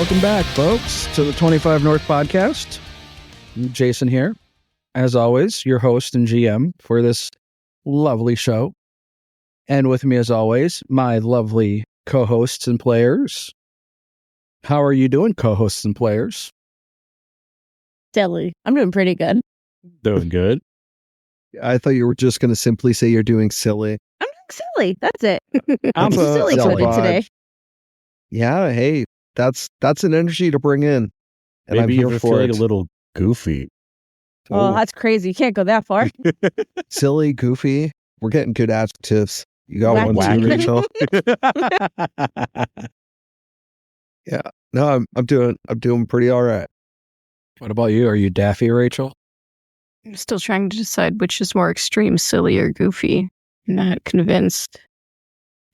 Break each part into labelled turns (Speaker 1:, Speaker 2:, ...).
Speaker 1: Welcome back, folks, to the 25 North podcast. I'm Jason here, as always, your host and GM for this lovely show. And with me, as always, my lovely co-hosts and players. How are you doing, co-hosts and players?
Speaker 2: Silly. I'm doing pretty good.
Speaker 1: Doing good.
Speaker 3: I thought you were just going to simply say you're doing silly.
Speaker 2: I'm doing silly. That's it.
Speaker 1: I'm
Speaker 2: silly today.
Speaker 3: Yeah, hey, that's an energy to bring in. And
Speaker 4: Maybe
Speaker 3: I'm here
Speaker 4: you're
Speaker 3: for
Speaker 4: feeling
Speaker 3: it.
Speaker 4: a little goofy.
Speaker 2: Oh, that's crazy. You can't go that far.
Speaker 3: Silly, goofy. We're getting good adjectives. You got one too, Rachel. Yeah. No, I'm doing pretty all right.
Speaker 1: What about you? Are you daffy, Rachel?
Speaker 5: I'm still trying to decide which is more extreme, silly or goofy. I'm not convinced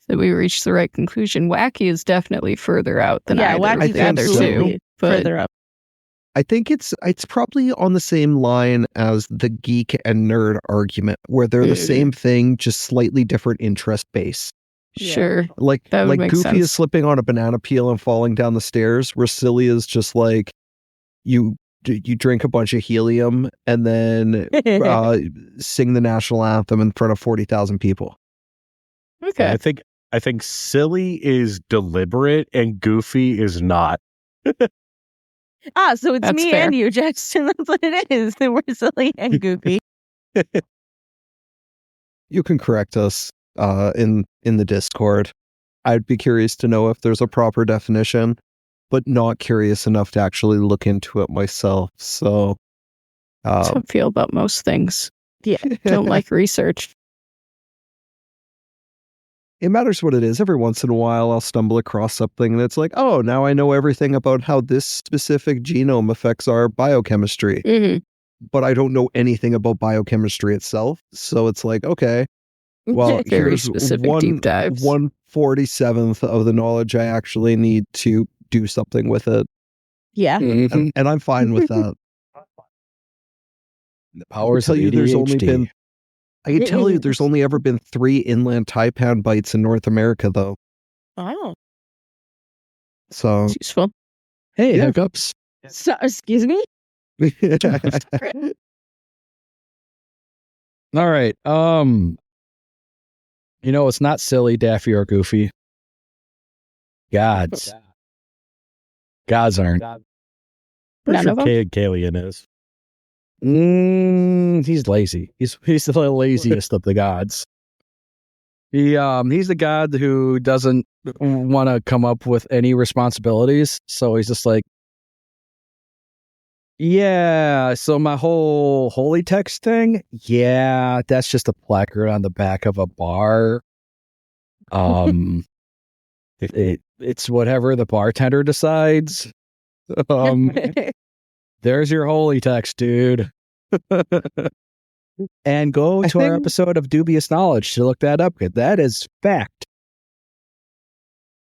Speaker 5: that we reached the right conclusion. Wacky is definitely further out than either
Speaker 2: Wacky's
Speaker 5: of the other
Speaker 2: absolutely
Speaker 5: two. But
Speaker 2: further up.
Speaker 3: I think it's probably on the same line as the geek and nerd argument, where they're the same thing, just slightly different interest base.
Speaker 5: sure.
Speaker 3: Like
Speaker 5: That would make
Speaker 3: Goofy
Speaker 5: sense.
Speaker 3: is slipping on a banana peel and falling down the stairs, where silly is just like you drink a bunch of helium and then sing the national anthem in front of 40,000 people.
Speaker 5: Okay.
Speaker 4: I think silly is deliberate and goofy is not.
Speaker 2: So it's
Speaker 5: That's
Speaker 2: me
Speaker 5: fair.
Speaker 2: and you, Jackson. That's what it is. We're silly and goofy.
Speaker 3: You can correct us in the Discord. I'd be curious to know if there's a proper definition, but not curious enough to actually look into it myself. So,
Speaker 5: That's how I feel about most things.
Speaker 2: Yeah.
Speaker 5: Don't like research.
Speaker 3: it matters what it is. Every once in a while, I'll stumble across something that's like, oh, now I know everything about how this specific genome affects our biochemistry,
Speaker 2: Mm-hmm.
Speaker 3: but I don't know anything about biochemistry itself. So it's like, okay, well,
Speaker 5: Very
Speaker 3: here's
Speaker 5: specific deep dives.
Speaker 3: 1/47th of the knowledge I actually need to do something with it.
Speaker 2: Yeah.
Speaker 1: Mhm.
Speaker 3: And I'm fine with that.
Speaker 1: The powers
Speaker 3: tell
Speaker 1: of
Speaker 3: you there's only
Speaker 1: ADHD.
Speaker 3: been- I can tell you there's only ever been 3 inland taipan bites in North America, though.
Speaker 2: Oh.
Speaker 3: So,
Speaker 5: It's useful.
Speaker 1: Hey,
Speaker 3: Yeah.
Speaker 1: hiccups.
Speaker 2: So, excuse me?
Speaker 1: All right. It's not silly, daffy, or goofy. Gods. Gods aren't.
Speaker 4: Pretty
Speaker 5: None
Speaker 4: sure
Speaker 5: of them?
Speaker 4: Kalian is.
Speaker 1: He's lazy. He's the laziest of the gods. He's the god who doesn't want to come up with any responsibilities. So he's just like, yeah, so my whole holy text thing, yeah, that's just a placard on the back of a bar. It's whatever the bartender decides. There's your holy text, dude. And go to our episode of Dubious Knowledge to look that up. That is fact.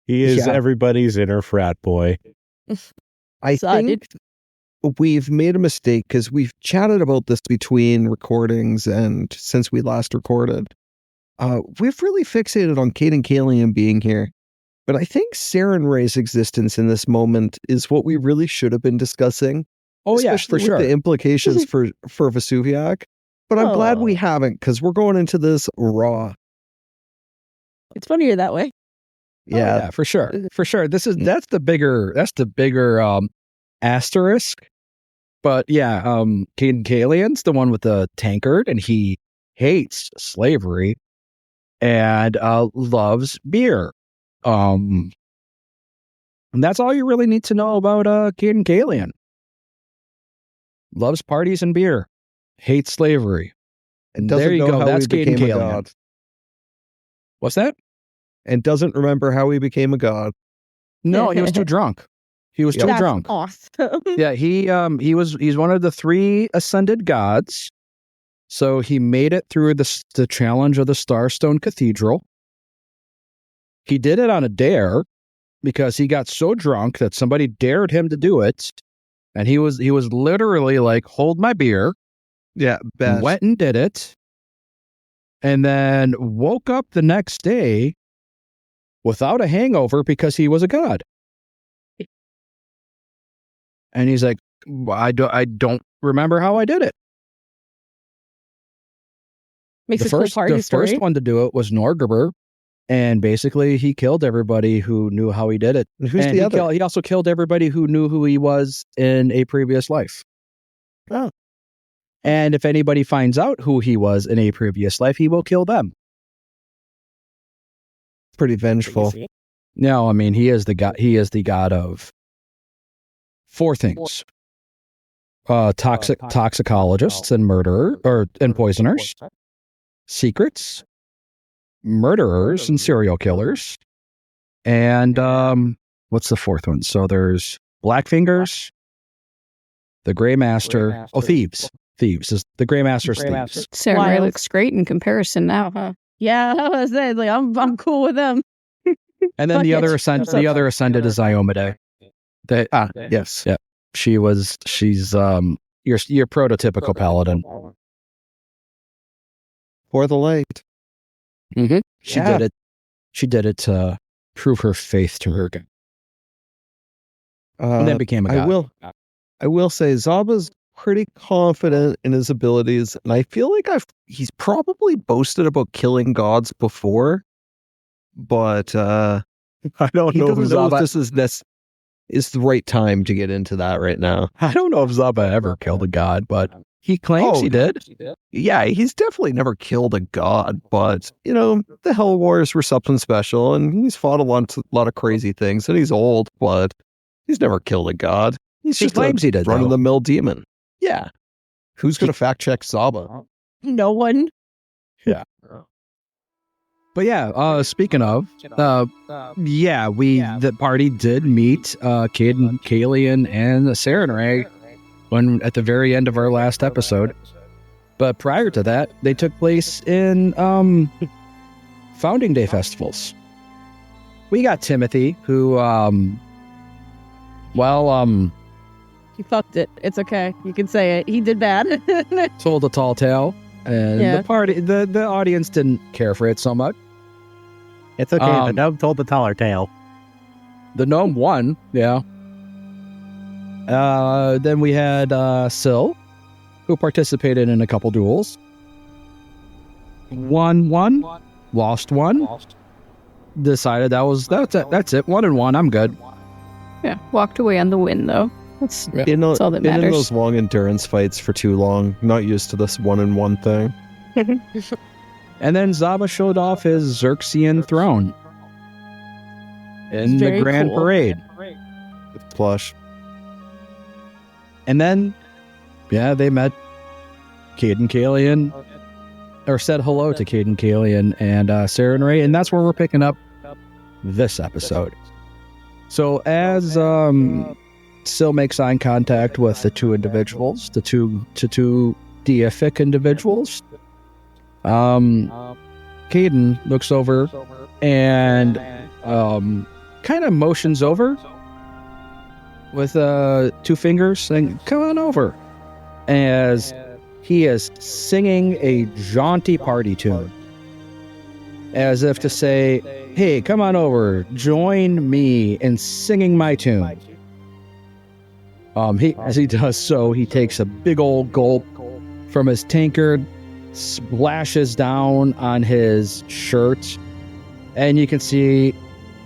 Speaker 4: He is
Speaker 1: Yeah.
Speaker 4: everybody's inner frat boy.
Speaker 3: I think we've made a mistake because we've chatted about this between recordings and since we last recorded. We've really fixated on Kate and Kalian being here. But I think Saren Ray's existence in this moment is what we really should have been discussing.
Speaker 1: Oh, yeah,
Speaker 3: especially
Speaker 1: for sure.
Speaker 3: with the implications for Vesuviac. But I'm glad we haven't, because we're going into this raw.
Speaker 2: It's funnier that way.
Speaker 3: Yeah.
Speaker 1: For sure. For sure. That's the bigger asterisk. But yeah, Caden Kalian's the one with the tankard, and he hates slavery and loves beer. And that's all you really need to know about Caden Kalian. Loves parties and beer. Hates slavery.
Speaker 3: And doesn't
Speaker 1: there you
Speaker 3: know
Speaker 1: go.
Speaker 3: how
Speaker 1: That's
Speaker 3: he
Speaker 1: Caden
Speaker 3: became a
Speaker 1: Kalian.
Speaker 3: god.
Speaker 1: What's that?
Speaker 3: And doesn't remember how he became a god.
Speaker 1: No, he was too drunk. He was too
Speaker 2: That's
Speaker 1: drunk.
Speaker 2: awesome.
Speaker 1: Yeah, he's one of the 3 ascended gods. So he made it through the challenge of the Starstone Cathedral. He did it on a dare because he got so drunk that somebody dared him to do it. And he was literally like, hold my beer.
Speaker 3: Yeah, best.
Speaker 1: Went and did it. And then woke up the next day without a hangover because he was a god. And he's like, I don't remember how I did it.
Speaker 2: Makes
Speaker 1: The
Speaker 2: a cool party story.
Speaker 1: first one to do it was Norgerber. And basically, he killed everybody who knew how he did it.
Speaker 3: And who's the other?
Speaker 1: He also killed everybody who knew who he was in a previous life.
Speaker 3: Oh.
Speaker 1: And if anybody finds out who he was in a previous life, he will kill them.
Speaker 3: Pretty vengeful.
Speaker 1: No, I mean, he is the god. He is the god of 4 things: toxicologists and and poisoners, secrets, murderers and serial killers, and what's the 4th one? So there's Blackfingers, the Grey Master. Oh, thieves. Thieves is the Grey Master's thieves.
Speaker 5: Sarah looks great in comparison now, huh?
Speaker 2: Yeah, I was saying, like I'm cool with them.
Speaker 1: And then the other ascended is Iomade.
Speaker 3: Yes.
Speaker 1: Yeah. She's your prototypical paladin.
Speaker 3: For the light.
Speaker 1: Mm-hmm. She did it. She did it to prove her faith to her god. And then became a god.
Speaker 3: I will say Zaba's pretty confident in his abilities, and I feel like he's probably boasted about killing gods before, but I don't know if this is the right time to get into that right now.
Speaker 1: I don't know if Zaba ever killed a god, but he claims he did.
Speaker 3: Yeah, he's definitely never killed a god, but, the Hell Wars were something special, and he's fought a lot of crazy things, and he's old, but he's never killed a god. He
Speaker 1: claims he did,
Speaker 3: run-of-the-mill demon. Yeah. Who's going to fact-check Zaba?
Speaker 2: No one.
Speaker 1: Yeah. But yeah, speaking of, the party did meet Caden, Kalian, and Sarenrae at the very end of our last episode. But prior to that, they took place in Founding Day festivals. We got Timothy, who,
Speaker 2: he fucked it. It's okay. You can say it. He did bad.
Speaker 1: told a tall tale, and the audience didn't care for it so much.
Speaker 4: It's okay. The gnome told the taller tale.
Speaker 1: The gnome won, yeah. Then we had Syl, who participated in a couple duels. Won one, lost one. Decided that's it. 1-1. I'm good.
Speaker 5: Yeah, walked away on the win though. That's all that
Speaker 3: been
Speaker 5: matters.
Speaker 3: in those long endurance fights for too long. Not used to this 1-1 thing.
Speaker 1: And then Zaba showed off his Xerxian throne in the Grand Parade.
Speaker 3: With plush.
Speaker 1: And then, they met Caden, Kalian, or said hello to Caden, Kalian, and Sarenrae, and that's where we're picking up this episode. So as Syl makes eye contact with the 2 individuals, the two deific individuals, Caden looks over and kind of motions over with 2 fingers saying, "Come on over," as he is singing a jaunty party tune, as if to say, "Hey, come on over, join me in singing my tune." As he does so, he takes a big old gulp from his tankard, splashes down on his shirt, and you can see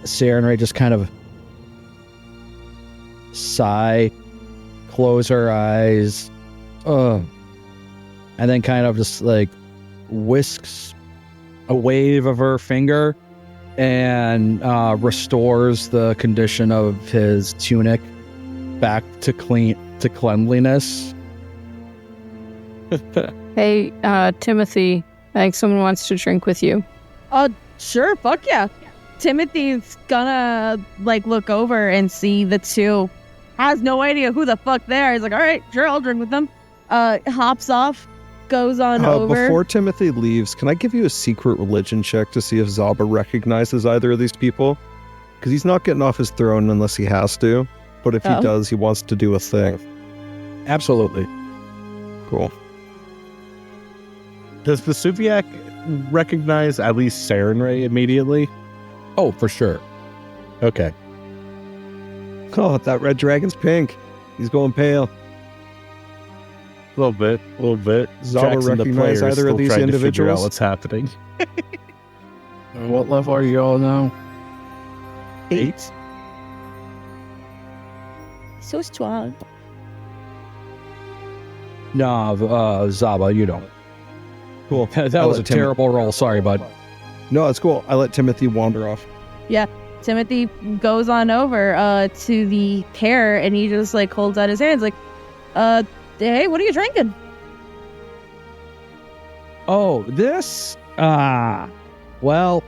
Speaker 1: Sarenrae just kind of sigh, close her eyes, and then kind of just like whisks a wave of her finger and restores the condition of his tunic back to cleanliness.
Speaker 5: Hey, Timothy, I think someone wants to drink with you.
Speaker 2: Sure, fuck yeah. Timothy's gonna look over and see the 2. Has no idea who the fuck they are. He's like, all right, sure, I'll drink with them. Hops off, goes on over.
Speaker 3: Before Timothy leaves, can I give you a secret religion check to see if Zaba recognizes either of these people? Because he's not getting off his throne unless he has to. But if he does, he wants to do a thing.
Speaker 1: Absolutely.
Speaker 3: Cool.
Speaker 4: Does Vesuviac recognize at least Sarenrae immediately?
Speaker 1: Oh, for sure.
Speaker 4: Okay.
Speaker 3: Oh, that red dragon's pink. He's going pale.
Speaker 4: A little bit.
Speaker 3: Zaba
Speaker 4: Jackson, the
Speaker 3: recognize
Speaker 4: player, is
Speaker 3: either of
Speaker 4: still
Speaker 3: these
Speaker 4: trying to figure out
Speaker 3: individuals?
Speaker 4: what's happening.
Speaker 1: What level are you all now?
Speaker 3: 8.
Speaker 2: So strong.
Speaker 1: No, Zaba, you don't.
Speaker 3: Cool.
Speaker 1: That
Speaker 3: I
Speaker 1: was a
Speaker 3: let Tim-
Speaker 1: terrible roll. Sorry, bud.
Speaker 3: No, it's cool. I let Timothy wander off.
Speaker 2: Timothy goes on over to the pair and he just like holds out his hands like, hey, what are you drinking?
Speaker 1: Oh, this? Well,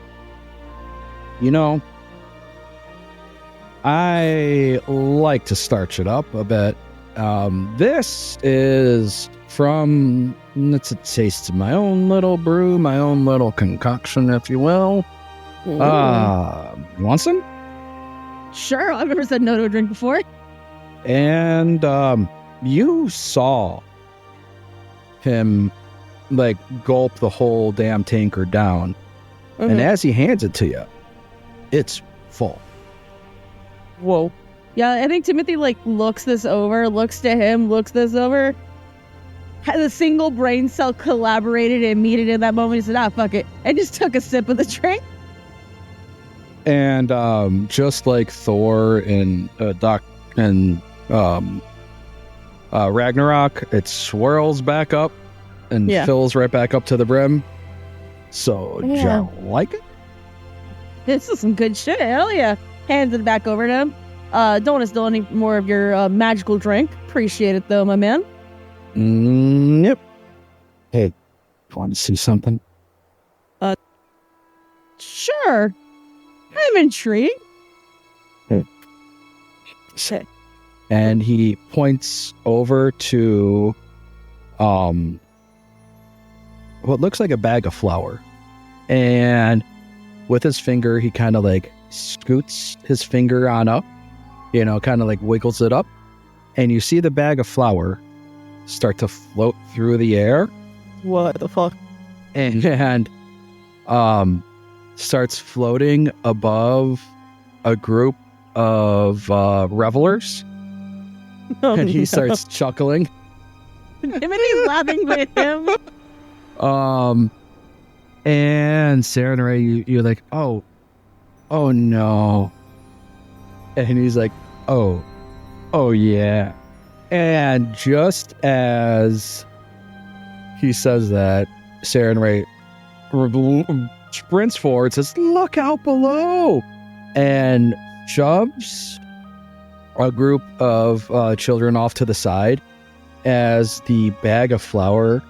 Speaker 1: I like to starch it up a bit. This is from, it's a taste of my own little brew, my own little concoction, if you will. You want some?
Speaker 2: Sure, I've never said no to a drink before.
Speaker 1: And you saw him like gulp the whole damn tanker down. And as he hands it to you, it's full.
Speaker 2: Whoa. Yeah, I think Timothy like looks this over, looks to him, looks this over. Has a single brain cell collaborated and meted in that moment. He said, fuck it. And just took a sip of the drink.
Speaker 1: And just like Thor and Ragnarok, it swirls back up and fills right back up to the brim. So, do you like it?
Speaker 2: This is some good shit. Hell yeah. Hands it back over to him. Don't want to steal any more of your magical drink. Appreciate it though, my man.
Speaker 1: Yep. Hey, want to see something?
Speaker 2: Sure. I'm intrigued.
Speaker 1: And he points over to what looks like a bag of flour. And with his finger, he kind of like scoots his finger on up, kind of like wiggles it up. And you see the bag of flour start to float through the air.
Speaker 2: What the fuck?
Speaker 1: And starts floating above a group of revelers. And he starts chuckling.
Speaker 2: Timothy's laughing with him.
Speaker 1: And Sarah and Ray, you're like, oh no. And he's like, oh yeah. And just as he says that, Sarah and Ray sprints forward, says, look out below, and shoves a group of children off to the side as the bag of flour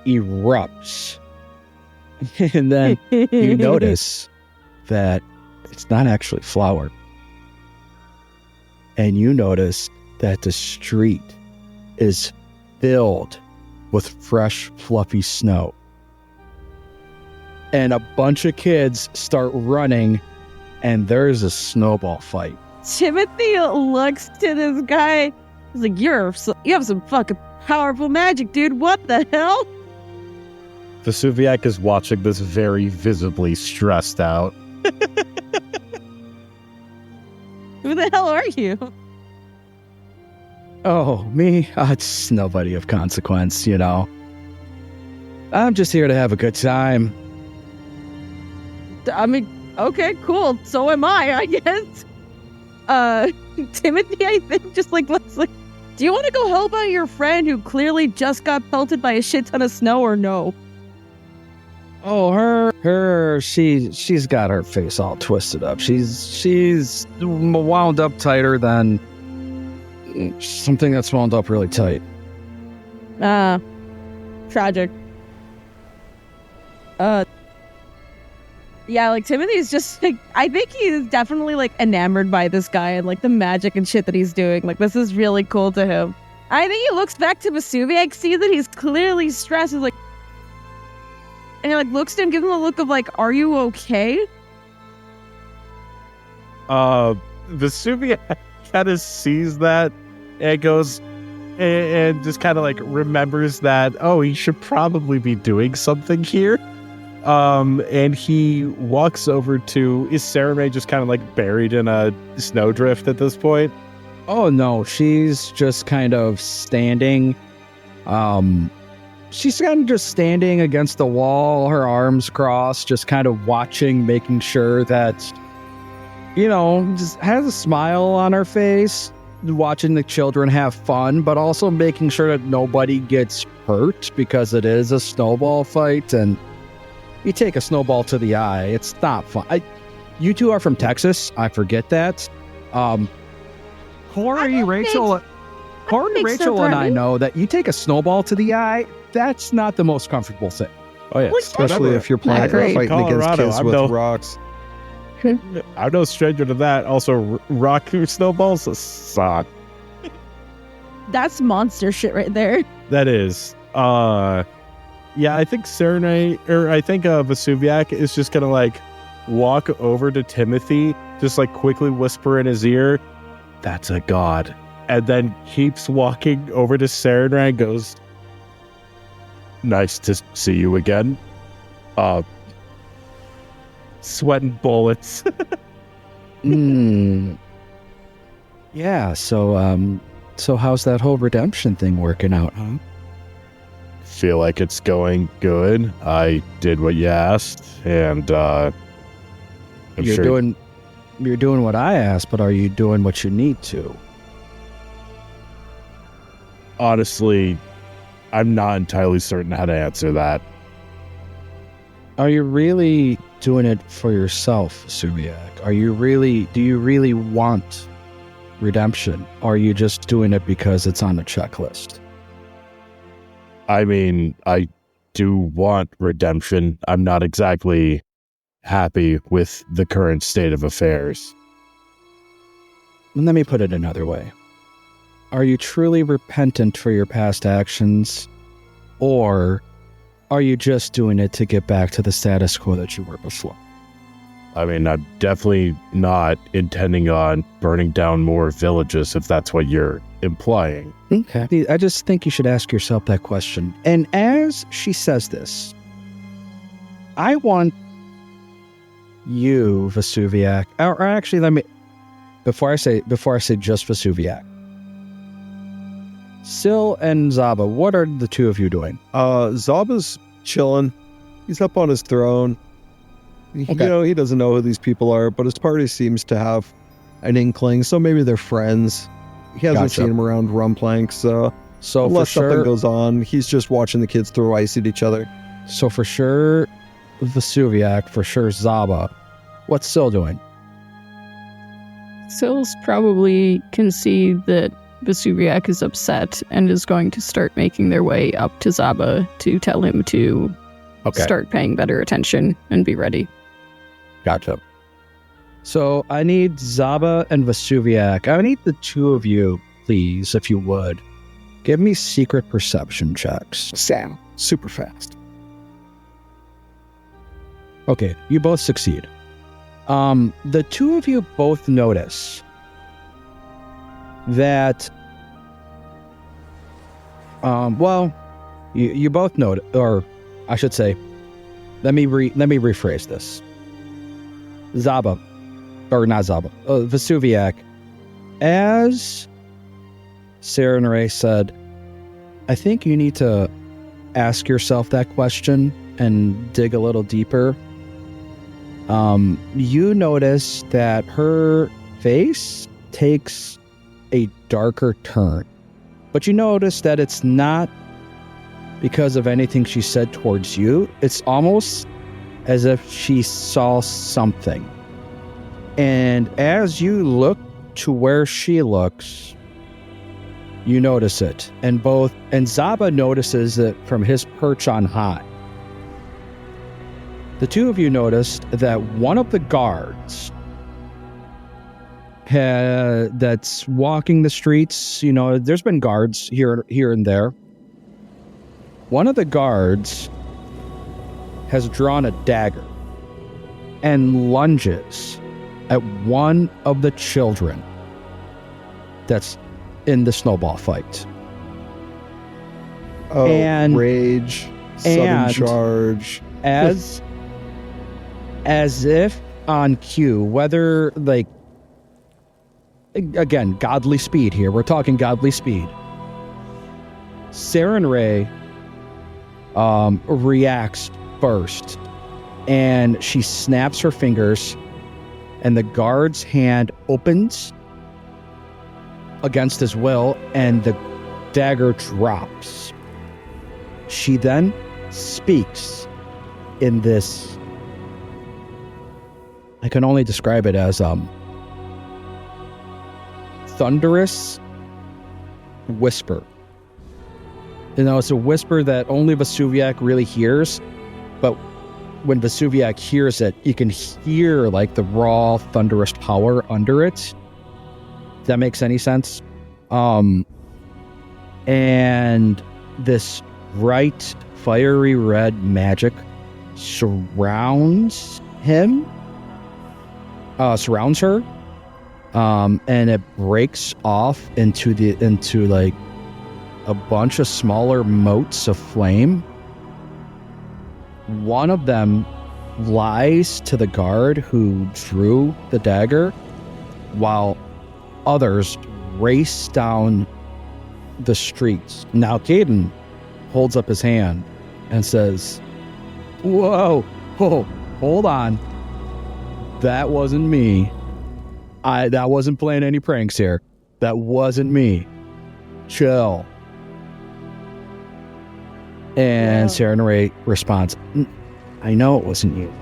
Speaker 1: erupts. And then you notice that it's not actually flour. And you notice that the street is filled with fresh, fluffy snow. And a bunch of kids start running, and there's a snowball fight.
Speaker 2: Timothy looks to this guy. He's like, you have some fucking powerful magic, dude. What the hell?
Speaker 4: Vesuviac is watching this very visibly stressed out.
Speaker 2: Who the hell are you?
Speaker 1: Oh, me? It's nobody of consequence, I'm just here to have a good time.
Speaker 2: I mean, okay, cool. So am I guess. Timothy, I think, just like, looks like, do you want to go help out your friend who clearly just got pelted by a shit ton of snow or no?
Speaker 1: Oh, she's got her face all twisted up. She's wound up tighter than something that's wound up really tight.
Speaker 2: Tragic. Yeah, like Timothy's just like, I think he's definitely like enamored by this guy and like the magic and shit that he's doing. Like, this is really cool to him. I think he looks back to Vesuviac, sees that he's clearly stressed, is like, and he like looks to him, gives him a look of like, are you okay?
Speaker 4: Vesuviac kind of sees that and goes and just kind of like remembers that, oh, he should probably be doing something here. And he walks over to, is Sarah May just kind of like buried in a snowdrift at this point?
Speaker 1: Oh no, she's just kind of standing. She's kind of just standing against the wall, her arms crossed, just kind of watching, making sure that, just has a smile on her face, watching the children have fun, but also making sure that nobody gets hurt because it is a snowball fight, and you take a snowball to the eye, it's not fun. You two are from Texas, I forget that. Corey, Rachel, and I know that you take a snowball to the eye, that's not the most comfortable thing.
Speaker 4: Oh yeah,
Speaker 3: especially if you're playing fighting against kids with rocks.
Speaker 4: I'm no stranger to that. Also, rock through snowballs suck.
Speaker 2: That's monster shit right there.
Speaker 4: That is. Yeah, I think Vesuviac is just gonna like walk over to Timothy, just like quickly whisper in his ear, "That's a god," and then keeps walking over to Serenray and goes, "Nice to see you again. Sweating bullets."
Speaker 1: Yeah, so how's that whole redemption thing working out, huh?
Speaker 4: Feel like it's going good. I did what you asked, and
Speaker 1: you're doing what I asked, but are you doing what you need to?
Speaker 4: Honestly, I'm not entirely certain how to answer that.
Speaker 1: Are you really doing it for yourself, Subiac? Do you really want redemption? Or are you just doing it because it's on the checklist?
Speaker 4: I mean, I do want redemption. I'm not exactly happy with the current state of affairs.
Speaker 1: Let me put it another way. Are you truly repentant for your past actions? Or are you just doing it to get back to the status quo that you were before?
Speaker 4: I mean, I'm definitely not intending on burning down more villages, if that's what you're implying.
Speaker 1: Okay. I just think you should ask yourself that question. And as she says this, I want you, Vesuviac, or actually, before I say just Vesuviac, Syl and Zaba, what are the two of you doing?
Speaker 3: Zaba's chilling. He's up on his throne. Okay. He doesn't know who these people are, but his party seems to have an inkling, so maybe they're friends. He hasn't seen them around Rumplank, so unless something goes on, he's just watching the kids throw ice at each other.
Speaker 1: So for sure, Vesuviac, for sure, Zaba. What's Syl doing?
Speaker 5: Syl's probably can see that Vesuviac is upset and is going to start making their way up to Zaba to tell him to start paying better attention and be ready.
Speaker 1: Gotcha. So I need Zaba and Vesuviac. I need the two of you, please, if you would. Give me secret perception checks.
Speaker 3: Sam, super fast.
Speaker 1: Okay, you both succeed. The two of you both notice that, you both know, or I should say, let me rephrase this. Zaba, or not Zaba, Vesuviac, as Serenray said, I think you need to ask yourself that question and dig a little deeper. You notice that her face takes a darker turn, but you notice that it's not because of anything she said towards you. It's almost as if she saw something. And as you look to where she looks, you notice it. And Zaba notices it from his perch on high. The two of you noticed that one of the guards that's walking the streets, there's been guards here and there. One of the guards has drawn a dagger and lunges at one of the children that's in the snowball fight.
Speaker 3: Oh, and rage, sudden charge.
Speaker 1: As if on cue, whether again, godly speed here. We're talking godly speed. Sarenrae reacts first, and she snaps her fingers, and the guard's hand opens against his will, and the dagger drops. She then speaks in this, I can only describe it as thunderous whisper. You know, it's a whisper that only Vesuviac really hears, but when Vesuviac hears it, you can hear like the raw thunderous power under it. If that makes any sense? And this bright, fiery red magic surrounds her, and it breaks off into like a bunch of smaller motes of flame. One of them flies to the guard who drew the dagger, while others race down the streets. Now Caden holds up his hand and says, "Whoa, hold on. That wasn't me. That wasn't playing any pranks here. That wasn't me. Chill." And Sarenrae responds, "I know it wasn't you.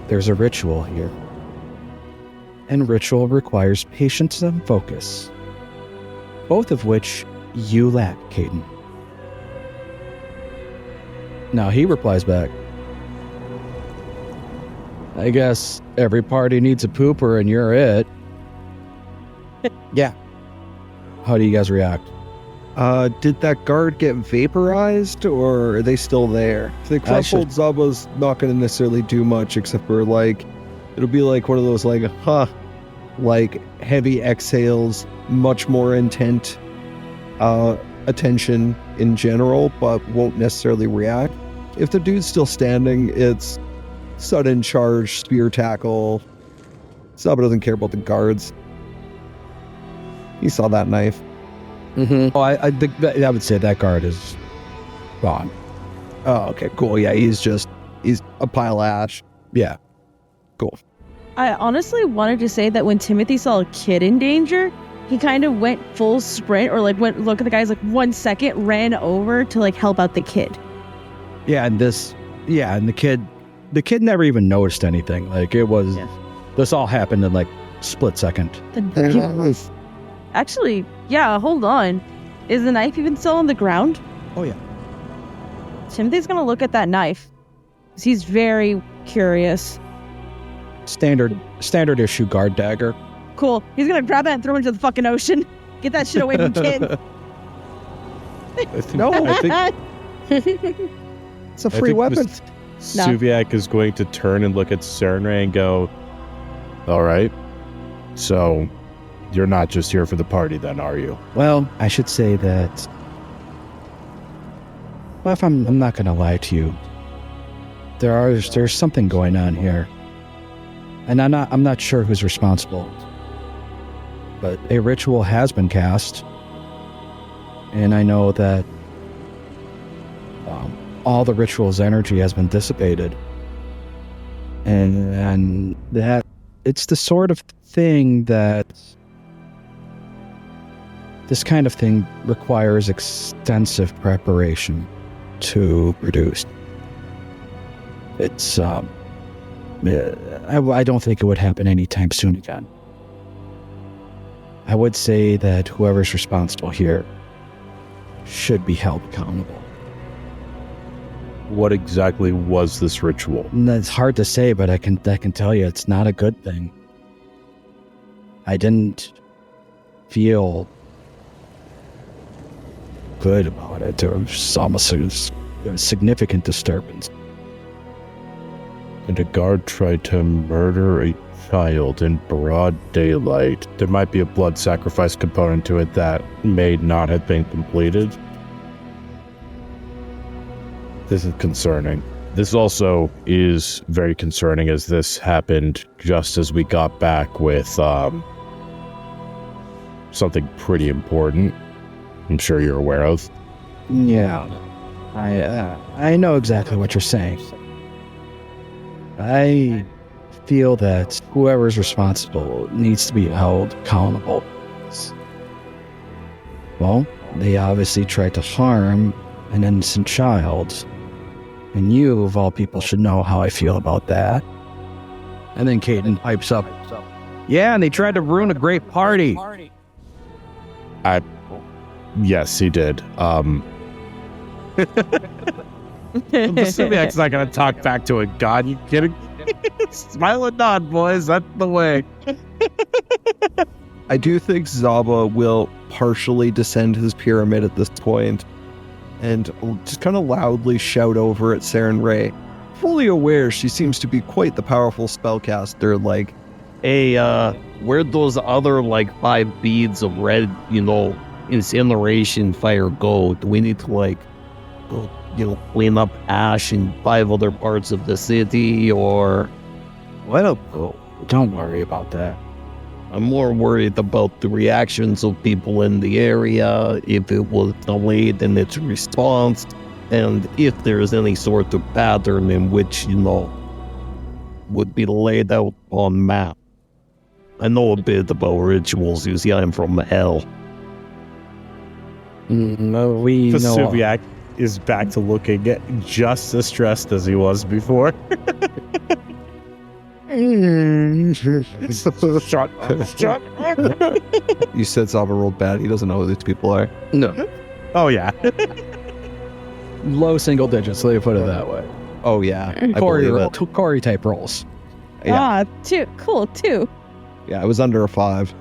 Speaker 1: There's a ritual here. And ritual requires patience and focus, both of which you lack, Caden." Now he replies back, "I guess every party needs a pooper and you're it." Yeah. How do you guys react?
Speaker 3: Did that guard get vaporized, or are they still there? The crumpled Zaba's not going to necessarily do much, except for like, it'll be like one of those like, like heavy exhales, much more intent, attention in general, but won't necessarily react. If the dude's still standing, it's sudden charge, spear tackle. Zaba doesn't care about the guards. He saw that knife.
Speaker 1: Mm-hmm. Oh, I think that I would say that guard is gone.
Speaker 3: Oh, okay, cool. Yeah, he's a pile of ash.
Speaker 1: Yeah.
Speaker 3: Cool.
Speaker 2: I honestly wanted to say that when Timothy saw a kid in danger, he kind of went full sprint, or like went look at the guys like 1 second, ran over to like help out the kid.
Speaker 1: Yeah, and the kid never even noticed anything. Like it was, this all happened in like split second.
Speaker 2: Actually, yeah, hold on. Is the knife even still on the ground?
Speaker 1: Oh yeah.
Speaker 2: Timothy's gonna look at that knife, 'cause he's very curious.
Speaker 1: Standard issue guard dagger.
Speaker 2: Cool. He's gonna grab that and throw it into the fucking ocean. Get that shit away from kid.
Speaker 4: I think
Speaker 3: It's a free weapon.
Speaker 4: Suviac is going to turn and look at Sarenrae and go, "All right, so you're not just here for the party then, are you?"
Speaker 1: Well, I should say that, well, if I'm not going to lie to you, there's something going on here. And I'm not sure who's responsible. But a ritual has been cast. And I know that all the ritual's energy has been dissipated. And that it's the sort of thing that this kind of thing requires extensive preparation to produce. It's I don't think it would happen anytime soon again. I would say that whoever's responsible here should be held accountable.
Speaker 4: What exactly was this ritual?
Speaker 1: And it's hard to say, but I can tell you it's not a good thing. I didn't feel good about it. There was almost a significant disturbance.
Speaker 4: And a guard tried to murder a child in broad daylight. There might be a blood sacrifice component to it that may not have been completed. This is concerning. This also is very concerning, as this happened just as we got back with something pretty important. I'm sure you're aware of.
Speaker 1: Yeah, I know exactly what you're saying. I feel that whoever's responsible needs to be held accountable. Well, they obviously tried to harm an innocent child. And you, of all people, should know how I feel about that. And then Caden pipes up. Yeah, and they tried to ruin a great party.
Speaker 4: Yes, he did. The Subiac's not going to talk back to a god. You kidding? Smile and nod, boys. That's the way.
Speaker 3: I do think Zaba will partially descend his pyramid at this point and just kind of loudly shout over at Saren Ray. Fully aware she seems to be quite the powerful spellcaster, like,
Speaker 6: hey, where'd those other, 5 beads of red, incineration fire go? Do we need to, go, clean up ash in 5 other parts of the city, or...
Speaker 1: Well, don't worry about that.
Speaker 6: I'm more worried about the reactions of people in the area, if it was delayed in its response, and if there's any sort of pattern in which, would be laid out on map. I know a bit about rituals, you see, I'm from hell.
Speaker 1: No, we
Speaker 4: The
Speaker 1: know.
Speaker 4: Subiac is back to looking just as stressed as he was before. Shut up.
Speaker 3: you said Zaba rolled bad. He doesn't know who these people are.
Speaker 1: No,
Speaker 4: Oh, yeah.
Speaker 1: low single digits, let me put it that way.
Speaker 3: Oh, yeah. I
Speaker 1: Corey,
Speaker 3: believe it.
Speaker 1: Corey type rolls.
Speaker 3: Yeah.
Speaker 2: 2. Cool, 2.
Speaker 3: Yeah, it was under a 5.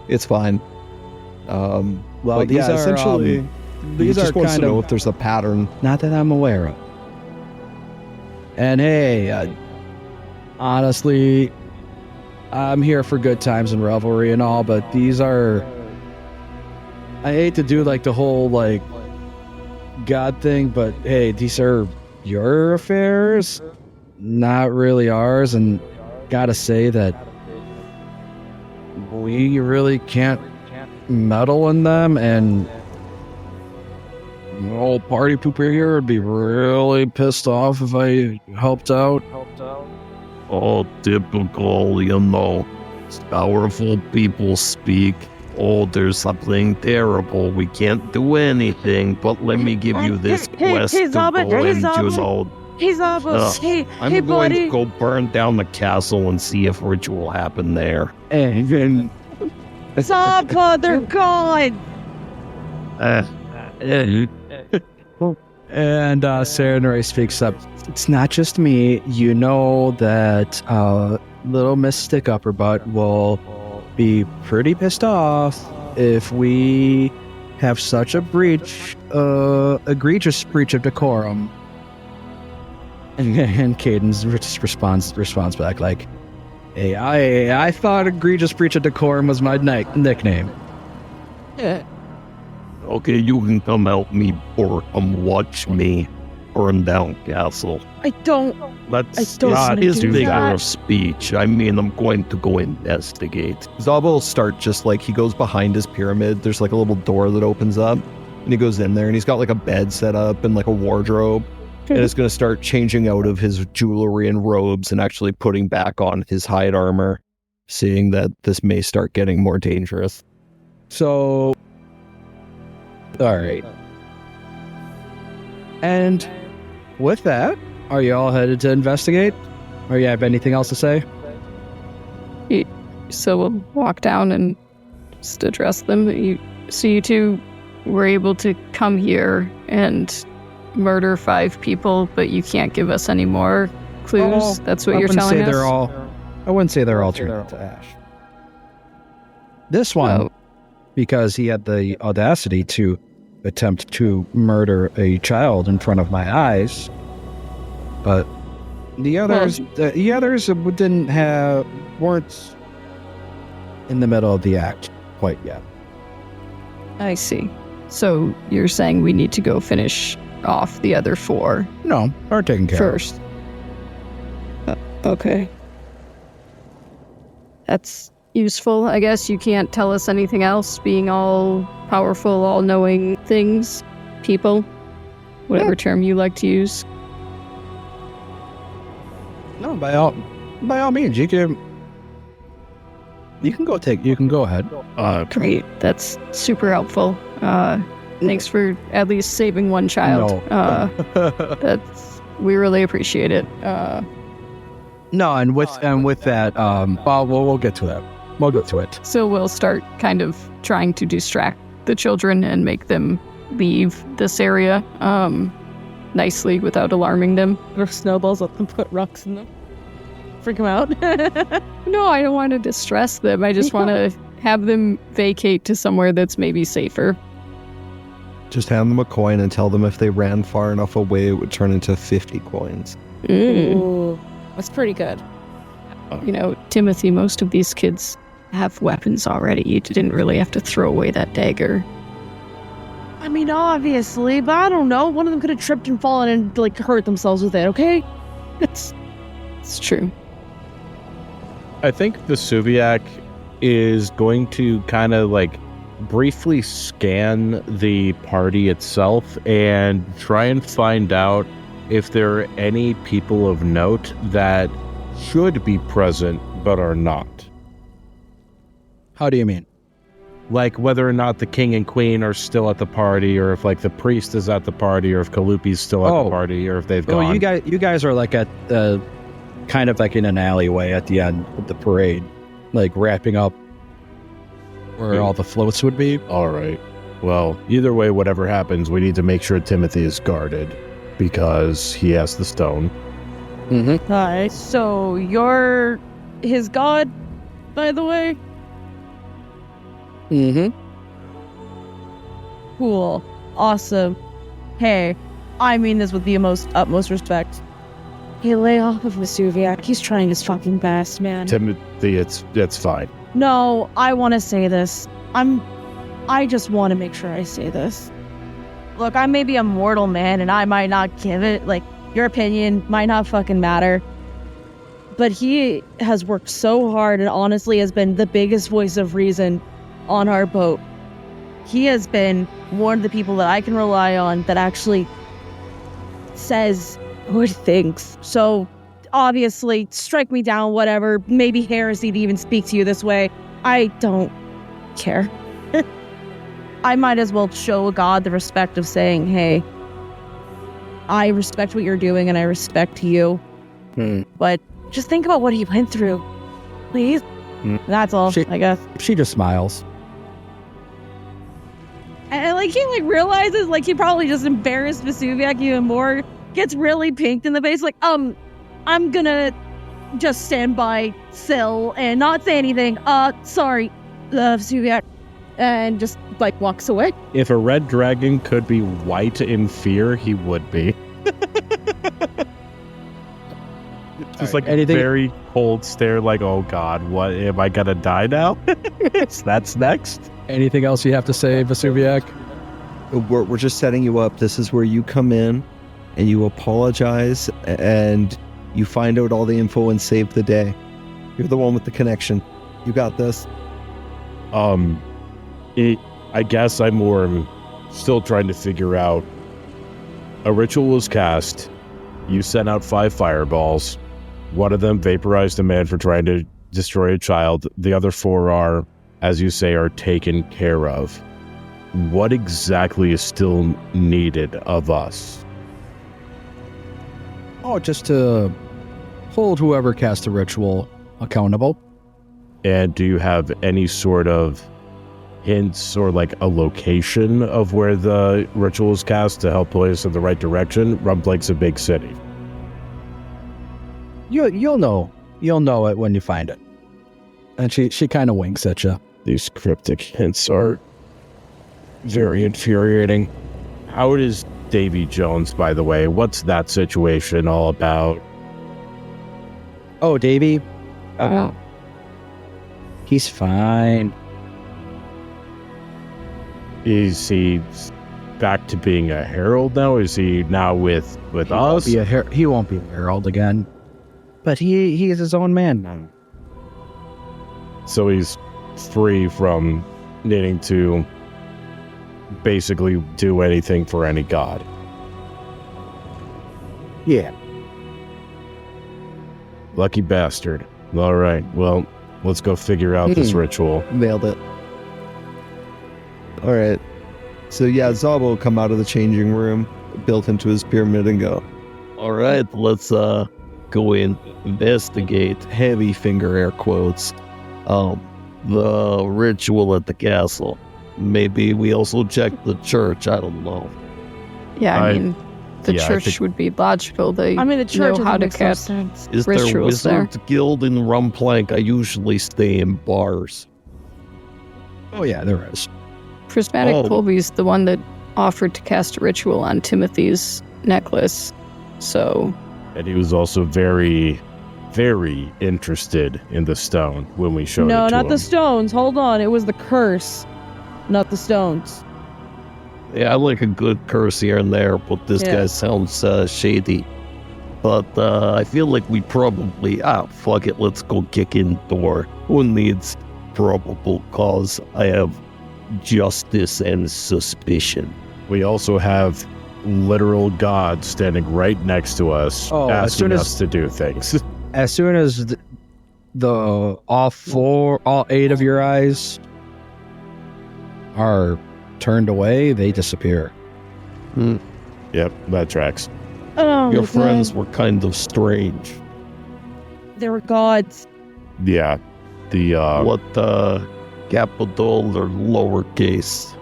Speaker 3: It's fine.
Speaker 1: Well,
Speaker 3: But
Speaker 1: these
Speaker 3: yeah,
Speaker 1: are
Speaker 3: essentially,
Speaker 1: these
Speaker 3: he
Speaker 1: are
Speaker 3: just wants
Speaker 1: kind
Speaker 3: to know
Speaker 1: of
Speaker 3: if there's a pattern.
Speaker 1: not that I'm aware of. And hey, honestly, I'm here for good times and revelry and all, but these are... I hate to do the whole God thing, but hey, these are your affairs, not really ours, and gotta say that we really can't meddle in them, and old party pooper here would be really pissed off if I helped out.
Speaker 6: Oh, typical, powerful people speak. Oh, there's something terrible. We can't do anything, but let me give you this quest to go into,
Speaker 2: He's almost. Hey,
Speaker 6: I'm
Speaker 2: hey,
Speaker 6: going
Speaker 2: buddy.
Speaker 6: to go burn down the castle and see if ritual happened there.
Speaker 1: And
Speaker 2: Zaba, they're gone.
Speaker 1: And Serenary speaks up. It's not just me. You know that little Miss Stick Up Her Butt will be pretty pissed off if we have such a egregious breach of decorum. And Caden's responds back like, "Hey, I thought egregious breach of decorum was my nickname."
Speaker 2: Yeah.
Speaker 6: Okay, you can come help me or come watch me burn down castle.
Speaker 2: I don't
Speaker 6: That's
Speaker 2: don't
Speaker 6: not
Speaker 2: wanna
Speaker 6: his
Speaker 2: do
Speaker 6: figure
Speaker 2: that.
Speaker 6: of speech. I mean, I'm going to go investigate.
Speaker 3: Zaba will start just he goes behind his pyramid. There's a little door that opens up, and he goes in there, and he's got a bed set up and a wardrobe, and is going to start changing out of his jewelry and robes and actually putting back on his hide armor, seeing that this may start getting more dangerous.
Speaker 1: So, all right. And with that, are you all headed to investigate? Or you have anything else to say?
Speaker 5: So we'll walk down and just address them. You two were able to come here and murder 5 people, but you can't give us any more clues. That's what you're telling us?
Speaker 1: I wouldn't say they're all turned out to ash. This one, because he had the audacity to attempt to murder a child in front of my eyes, but the others weren't in the middle of the act quite yet.
Speaker 5: I see. So you're saying we need to go finish off the other 4
Speaker 1: No, are taken care
Speaker 5: first. Okay. That's useful, I guess. You can't tell us anything else, being all powerful, all-knowing things, people, whatever term you like to use.
Speaker 1: No, by all means, you can go ahead.
Speaker 5: Great, that's super helpful. Thanks for at least saving one child.
Speaker 1: No.
Speaker 5: We really appreciate it.
Speaker 1: No, and with that, we'll get to that. We'll get to it.
Speaker 5: So we'll start kind of trying to distract the children and make them leave this area nicely without alarming them.
Speaker 2: Or snowballs, let them put rocks in them. Freak them out.
Speaker 5: No, I don't want to distress them. I just want to have them vacate to somewhere that's maybe safer.
Speaker 3: Just hand them a coin and tell them if they ran far enough away, it would turn into 50 coins.
Speaker 2: Ooh, that's pretty good.
Speaker 5: You know, Timothy, most of these kids have weapons already. You didn't really have to throw away that dagger.
Speaker 2: I mean, obviously, but I don't know. One of them could have tripped and fallen and, like, hurt themselves with it, okay?
Speaker 5: It's true.
Speaker 4: I think Vesuviac is going to kind of like briefly scan the party itself and try and find out if there are any people of note that should be present but are not.
Speaker 1: How do you mean?
Speaker 4: Like whether or not the king and queen are still at the party, or if like the priest is at the party, or if Kalupi's still at the party, or if they've gone.
Speaker 1: Oh, you guys are like at kind of like in an alleyway at the end of the parade, like wrapping up where all the floats would be.
Speaker 4: All right. Well, either way, whatever happens, we need to make sure Timothy is guarded because he has the stone.
Speaker 1: Mm-hmm.
Speaker 2: Hi. So you're his god, by the way?
Speaker 1: Mm-hmm.
Speaker 2: Cool. Awesome. Hey, I mean this with the utmost respect. Hey, lay off of Vesuviac. He's trying his fucking best, man.
Speaker 4: Timothy, it's fine.
Speaker 2: No, I want to say this. I just want to make sure I say this. Look, I may be a mortal man, and I might not give it, like, your opinion might not fucking matter. But he has worked so hard and honestly has been the biggest voice of reason on our boat. He has been one of the people that I can rely on that actually says good things. So, obviously, strike me down, whatever. Maybe heresy to even speak to you this way. I don't care. I might as well show God the respect of saying, hey, I respect what you're doing and I respect you. But just think about what he went through. Please? That's all, I guess.
Speaker 1: She just smiles.
Speaker 2: And like he like realizes like he probably just embarrassed Vesuviac even more. Gets really pinked in the face, like, I'm gonna just stand by still and not say anything. Sorry, Vesuviac. And just, like, walks away.
Speaker 4: If a red dragon could be white in fear, he would be. Just like a very cold stare, like, oh god, what, am I gonna die now? That's next.
Speaker 1: Anything else you have to say, Vesuviac?
Speaker 3: We're just setting you up. This is where you come in and you apologize and you find out all the info and save the day. You're the one with the connection. You got this.
Speaker 4: I guess I'm still trying to figure out. A ritual was cast. You sent out 5 fireballs. One of them vaporized a man for trying to destroy a child. The other 4 are, as you say, are taken care of. What exactly is still needed of us?
Speaker 1: Oh, just to hold whoever cast the ritual accountable.
Speaker 4: And do you have any sort of hints or like a location of where the ritual is cast to help point us in the right direction? Rumplake's a big city.
Speaker 1: You'll know it when you find it. And she kind of winks at you.
Speaker 4: These cryptic hints are very infuriating. How is Davy Jones, by the way? What's that situation all about?
Speaker 1: Oh, Davy? He's fine.
Speaker 4: Is he back to being a herald now? Is he now with us?
Speaker 1: He won't be a herald again. But he is his own man now.
Speaker 4: So he's free from needing to basically do anything for any god.
Speaker 1: Yeah.
Speaker 4: Lucky bastard. All right, well, let's go figure out this ritual.
Speaker 3: Nailed it. All right. So yeah, Zaba will come out of the changing room, built into his pyramid, and go,
Speaker 6: All right, let's go in, investigate, heavy finger air quotes, the ritual at the castle. Maybe we also check the church, I don't know.
Speaker 5: Yeah, I mean, the church would be logical. They
Speaker 2: the church
Speaker 5: know how to
Speaker 2: makes no
Speaker 5: cast
Speaker 2: sense.
Speaker 6: Is there
Speaker 5: rituals there.
Speaker 6: Wizard Guild in Rumplank? I usually stay in bars.
Speaker 1: Oh, yeah, there is.
Speaker 5: Prismatic Colby's the one that offered to cast a ritual on Timothy's necklace. So.
Speaker 4: And he was also very, very interested in the stone when we showed it to him.
Speaker 2: No, not the stones. Hold on. It was the curse, not the stones.
Speaker 6: Yeah, I like a good curse here and there, but this guy sounds shady. But I feel like we probably, fuck it, let's go kick in the door. Who needs probable cause? I have justice and suspicion.
Speaker 4: We also have literal gods standing right next to us, asking us to do things.
Speaker 1: As soon as all 8 of your eyes are turned away, they disappear.
Speaker 4: Yep, that tracks.
Speaker 2: Oh,
Speaker 6: Your friends were kind of strange.
Speaker 2: They were gods.
Speaker 4: Yeah, the
Speaker 6: What capital or lowercase?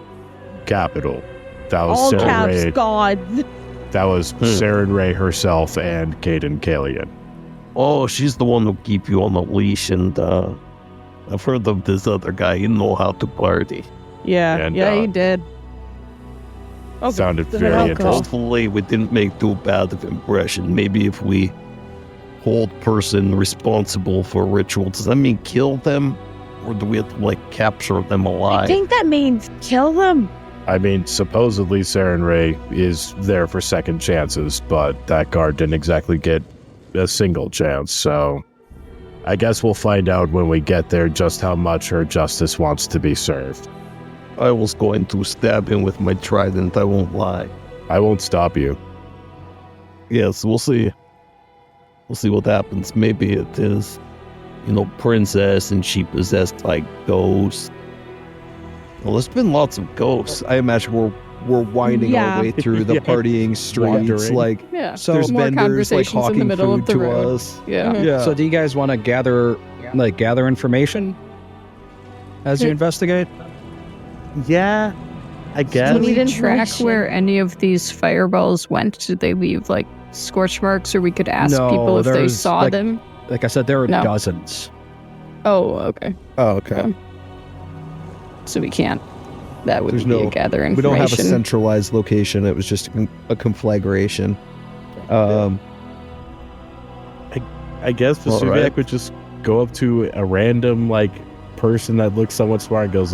Speaker 4: capital. That was
Speaker 2: All
Speaker 4: Saren
Speaker 2: caps
Speaker 4: Ray.
Speaker 2: gods.
Speaker 4: That was Saren Ray herself and Caden Kalian.
Speaker 6: Oh, she's the one who keep you on a leash, and I've heard of this other guy. You know how to party.
Speaker 2: Yeah,
Speaker 4: And,
Speaker 2: he did. Okay.
Speaker 4: Sounded
Speaker 2: Then
Speaker 4: very
Speaker 2: alcohol.
Speaker 4: interesting.
Speaker 6: Hopefully, we didn't make too bad of impression. Maybe if we hold person responsible for ritual, does that mean kill them, or do we have to capture them alive?
Speaker 2: I think that means kill them.
Speaker 4: I mean, supposedly Saren Ray is there for second chances, but that guard didn't exactly get a single chance, so I guess we'll find out when we get there just how much her justice wants to be served.
Speaker 6: I was going to stab him with my trident, I won't lie.
Speaker 4: I won't stop you.
Speaker 6: Yes, we'll see. We'll see what happens. Maybe it is, princess and she possessed by ghosts. Well, there's been lots of ghosts.
Speaker 3: I imagine we're winding our way through the partying streets,
Speaker 5: Yeah.
Speaker 3: so
Speaker 5: More
Speaker 3: there's vendors
Speaker 5: conversations in
Speaker 3: hawking
Speaker 5: the middle
Speaker 3: food
Speaker 5: of the
Speaker 3: to
Speaker 5: road.
Speaker 3: us.
Speaker 5: Yeah.
Speaker 3: Yeah.
Speaker 1: So do you guys want to gather information as you investigate?
Speaker 4: Yeah, I guess.
Speaker 5: Can we
Speaker 2: need
Speaker 5: track
Speaker 2: information.
Speaker 5: where any of these fireballs went? Did they leave scorch marks, or we could ask
Speaker 1: No,
Speaker 5: people if they
Speaker 1: there's,
Speaker 5: saw them?
Speaker 1: Like I said, there are
Speaker 5: No.
Speaker 1: dozens.
Speaker 5: Oh, okay.
Speaker 3: Oh, okay.
Speaker 5: So we can't. That would
Speaker 3: There's
Speaker 5: be
Speaker 3: no-
Speaker 5: a gather
Speaker 3: We
Speaker 5: information.
Speaker 3: don't have a centralized location. It was just a conflagration.
Speaker 4: I guess
Speaker 6: All
Speaker 4: Vesuviac
Speaker 6: right.
Speaker 4: would just go up to a random person that looks somewhat smart and goes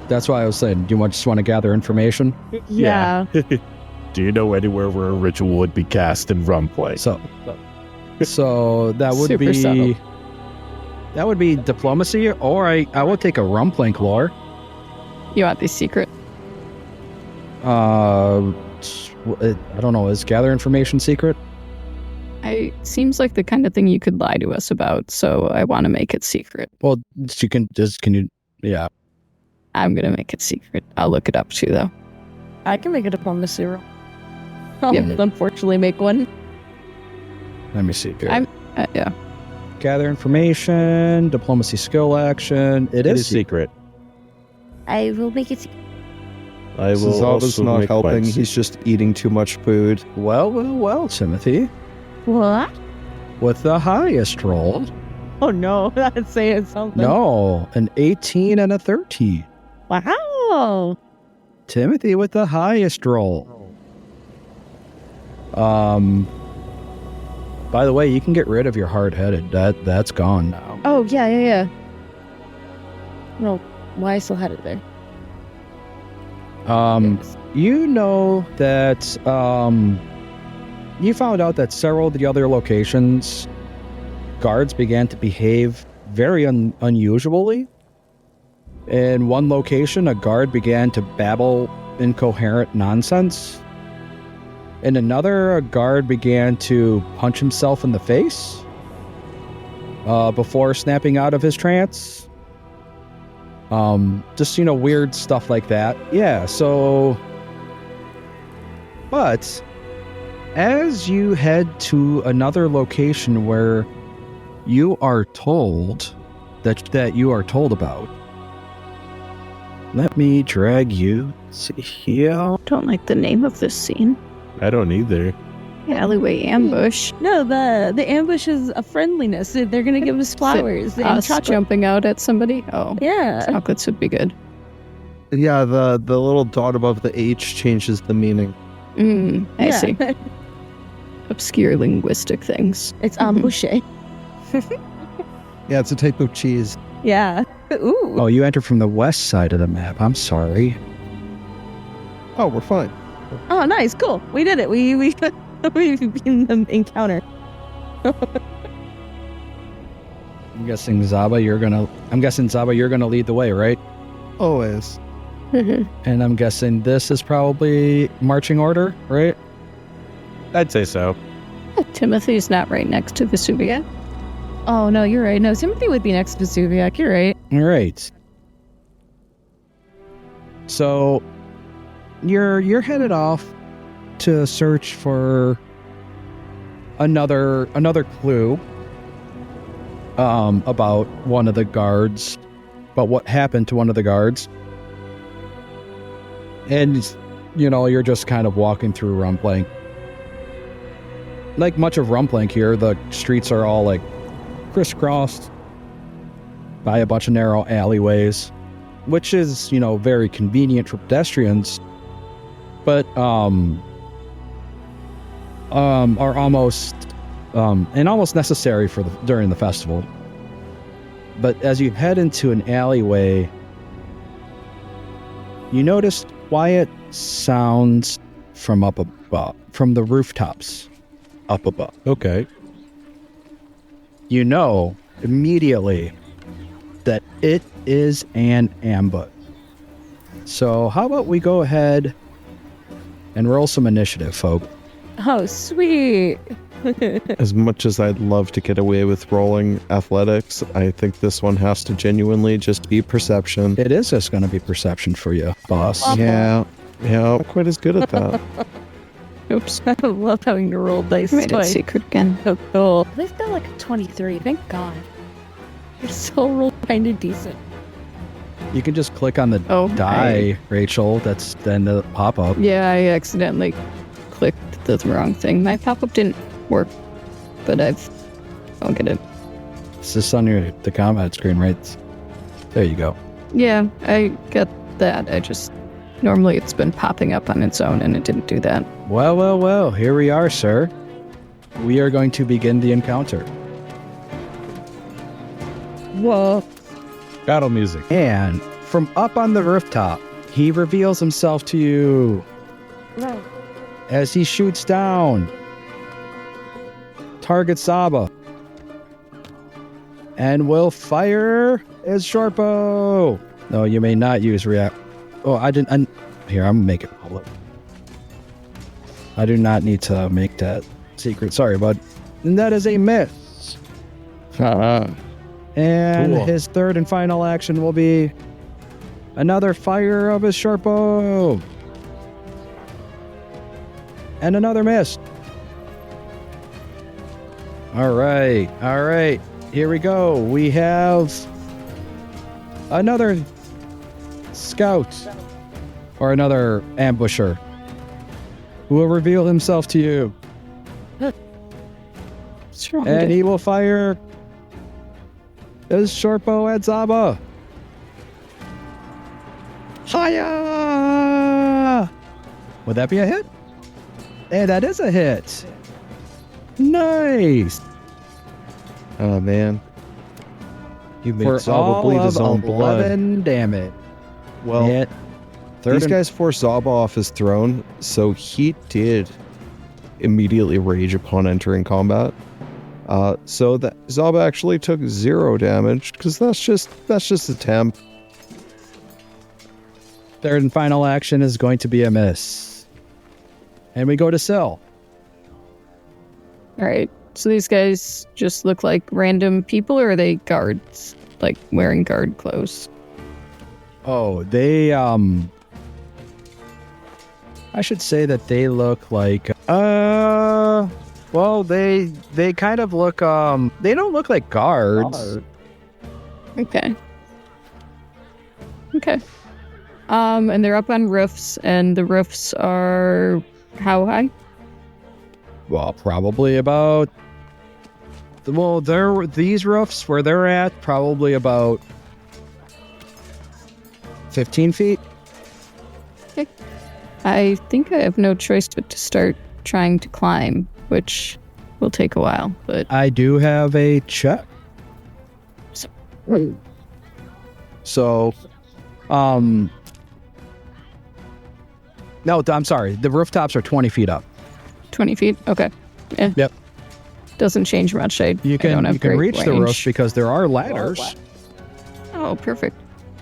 Speaker 1: That's why I was saying, do you just want to gather information?
Speaker 2: Yeah.
Speaker 4: do you know anywhere where a ritual would be cast in Rumplay?
Speaker 1: So that would
Speaker 5: Super subtle.
Speaker 1: that would be diplomacy, or I would take a Rumplink lore.
Speaker 5: You want these secret?
Speaker 1: I don't know. Is gather information secret?
Speaker 5: Seems like the kind of thing you could lie to us about, so I want to make it secret.
Speaker 1: Well, can you? Yeah.
Speaker 5: I'm gonna make it secret. I'll look it up too, though.
Speaker 2: I can make a diplomacy roll. I'll
Speaker 5: Yeah.
Speaker 2: unfortunately make one.
Speaker 1: Let me see here.
Speaker 5: Yeah.
Speaker 1: Gather information, diplomacy skill action. It is secret.
Speaker 2: I will make it.
Speaker 4: I will
Speaker 3: Zaba's
Speaker 4: also
Speaker 3: not
Speaker 4: make
Speaker 3: helping.
Speaker 4: mine
Speaker 3: He's just eating too much food.
Speaker 1: Well, Timothy,
Speaker 2: What?
Speaker 1: with the highest roll.
Speaker 2: Oh no, that's saying something.
Speaker 1: No, an 18 and a 13.
Speaker 2: Wow.
Speaker 1: Timothy with the highest roll. By the way, you can get rid of your hard-headed. That's gone now.
Speaker 2: Oh yeah. No, why I still had it there?
Speaker 1: You know that you found out that several of the other locations, guards began to behave very unusually. In one location, a guard began to babble incoherent nonsense. In another, a guard began to punch himself in the face before snapping out of his trance. Just, weird stuff like that. Yeah, so... But as you head to another location where you are told that you are told about, let me drag you. See here.
Speaker 5: Don't like the name of this scene.
Speaker 4: I don't either.
Speaker 5: Alleyway ambush.
Speaker 2: No, the ambush is a friendliness. They're gonna give us flowers and
Speaker 5: Us
Speaker 2: chocolate.
Speaker 5: jumping out at somebody? Oh.
Speaker 2: Yeah.
Speaker 5: Chocolates would be good.
Speaker 3: Yeah, the little dot above the H changes the meaning.
Speaker 5: I see. Obscure linguistic things.
Speaker 2: It's embouché.
Speaker 3: Yeah, it's a type of cheese.
Speaker 2: Yeah. Ooh.
Speaker 1: Oh, you entered from the west side of the map. I'm sorry.
Speaker 3: Oh, we're fine.
Speaker 2: Oh, nice. Cool. We did it. We we've been the encounter.
Speaker 1: I'm guessing Zaba, you're gonna lead the way, right?
Speaker 3: Always.
Speaker 1: And I'm guessing this is probably marching order, right?
Speaker 4: I'd say so.
Speaker 5: Timothy's not right next to Vesuvius.
Speaker 2: Oh, no, you're right. No, Timothy would be next to Vesuviac. You're right.
Speaker 1: All right. So you're headed off to search for another clue about one of the guards, about what happened to one of the guards. And you're just kind of walking through Rumplank. Like much of Rumplank here, the streets are all like crisscrossed by a bunch of narrow alleyways, which is, very convenient for pedestrians, but are almost necessary for during the festival. But as you head into an alleyway, you notice quiet sounds from up above, from the rooftops up above.
Speaker 4: Okay.
Speaker 1: You know immediately that it is an ambush. So how about we go ahead and roll some initiative, folk?
Speaker 2: Oh, sweet.
Speaker 3: As much as I'd love to get away with rolling athletics, I think this one has to genuinely just be perception.
Speaker 1: It is just going to be perception for you, boss.
Speaker 3: Yeah, I'm not quite as good at that.
Speaker 5: Oops.
Speaker 2: I love having to roll dice
Speaker 5: Made it
Speaker 2: twice.
Speaker 5: secret again.
Speaker 2: So cool. They've got like a 23. Thank God. You're still roll kind of decent.
Speaker 1: You can just click on the die, Rachel. That's then the pop-up.
Speaker 5: Yeah, I accidentally clicked the wrong thing. My pop-up didn't work, but I'll get it.
Speaker 1: It's just on the combat screen, right? There you go.
Speaker 5: Yeah, I get that. Normally it's been popping up on its own and it didn't do that.
Speaker 1: Well, here we are, sir. We are going to begin the encounter.
Speaker 2: Whoa.
Speaker 4: Battle music.
Speaker 1: And from up on the rooftop, he reveals himself to you
Speaker 2: Right.
Speaker 1: as he shoots down. Target Saba. And will fire his short bow. No, you may not use react. Oh, I didn't. Here, I'm going to make it public. I do not need to make that secret. Sorry, bud. And that is a miss. And
Speaker 4: Cool.
Speaker 1: his third and final action will be another fire of his short bow. And another miss. All right. Here we go. We have another scout or another ambusher who will reveal himself to you.
Speaker 5: What's wrong?
Speaker 1: And he will fire his short bow at Zaba. Hiya! Would that be a hit? And that is a hit. Nice.
Speaker 3: Oh, man. You made
Speaker 1: For
Speaker 3: Zaba
Speaker 1: all
Speaker 3: bleed
Speaker 1: of
Speaker 3: his own blood.
Speaker 1: 11 damage.
Speaker 3: Well,
Speaker 1: Hit.
Speaker 3: these guys forced Zaba off his throne, so he did immediately rage upon entering combat. So that Zob actually took 0 damage because that's just a temp.
Speaker 1: Third and final action is going to be a miss. And we go to Syl.
Speaker 5: All right. So these guys just look like random people, or are they guards, like wearing guard clothes?
Speaker 1: Oh, they I should say that they look like well, they kind of look they don't look like guards.
Speaker 5: Okay. And they're up on roofs, and the roofs are how high?
Speaker 1: Well, probably about these roofs where they're at probably about 15 feet.
Speaker 5: Okay. I think I have no choice but to start trying to climb, which will take a while, but
Speaker 1: I do have a check. So, no, I'm sorry. The rooftops are 20 feet up.
Speaker 5: 20 feet? Okay. Yeah.
Speaker 1: Yep.
Speaker 5: Doesn't change much.
Speaker 1: You can reach the roof because there are ladders.
Speaker 5: Oh, perfect.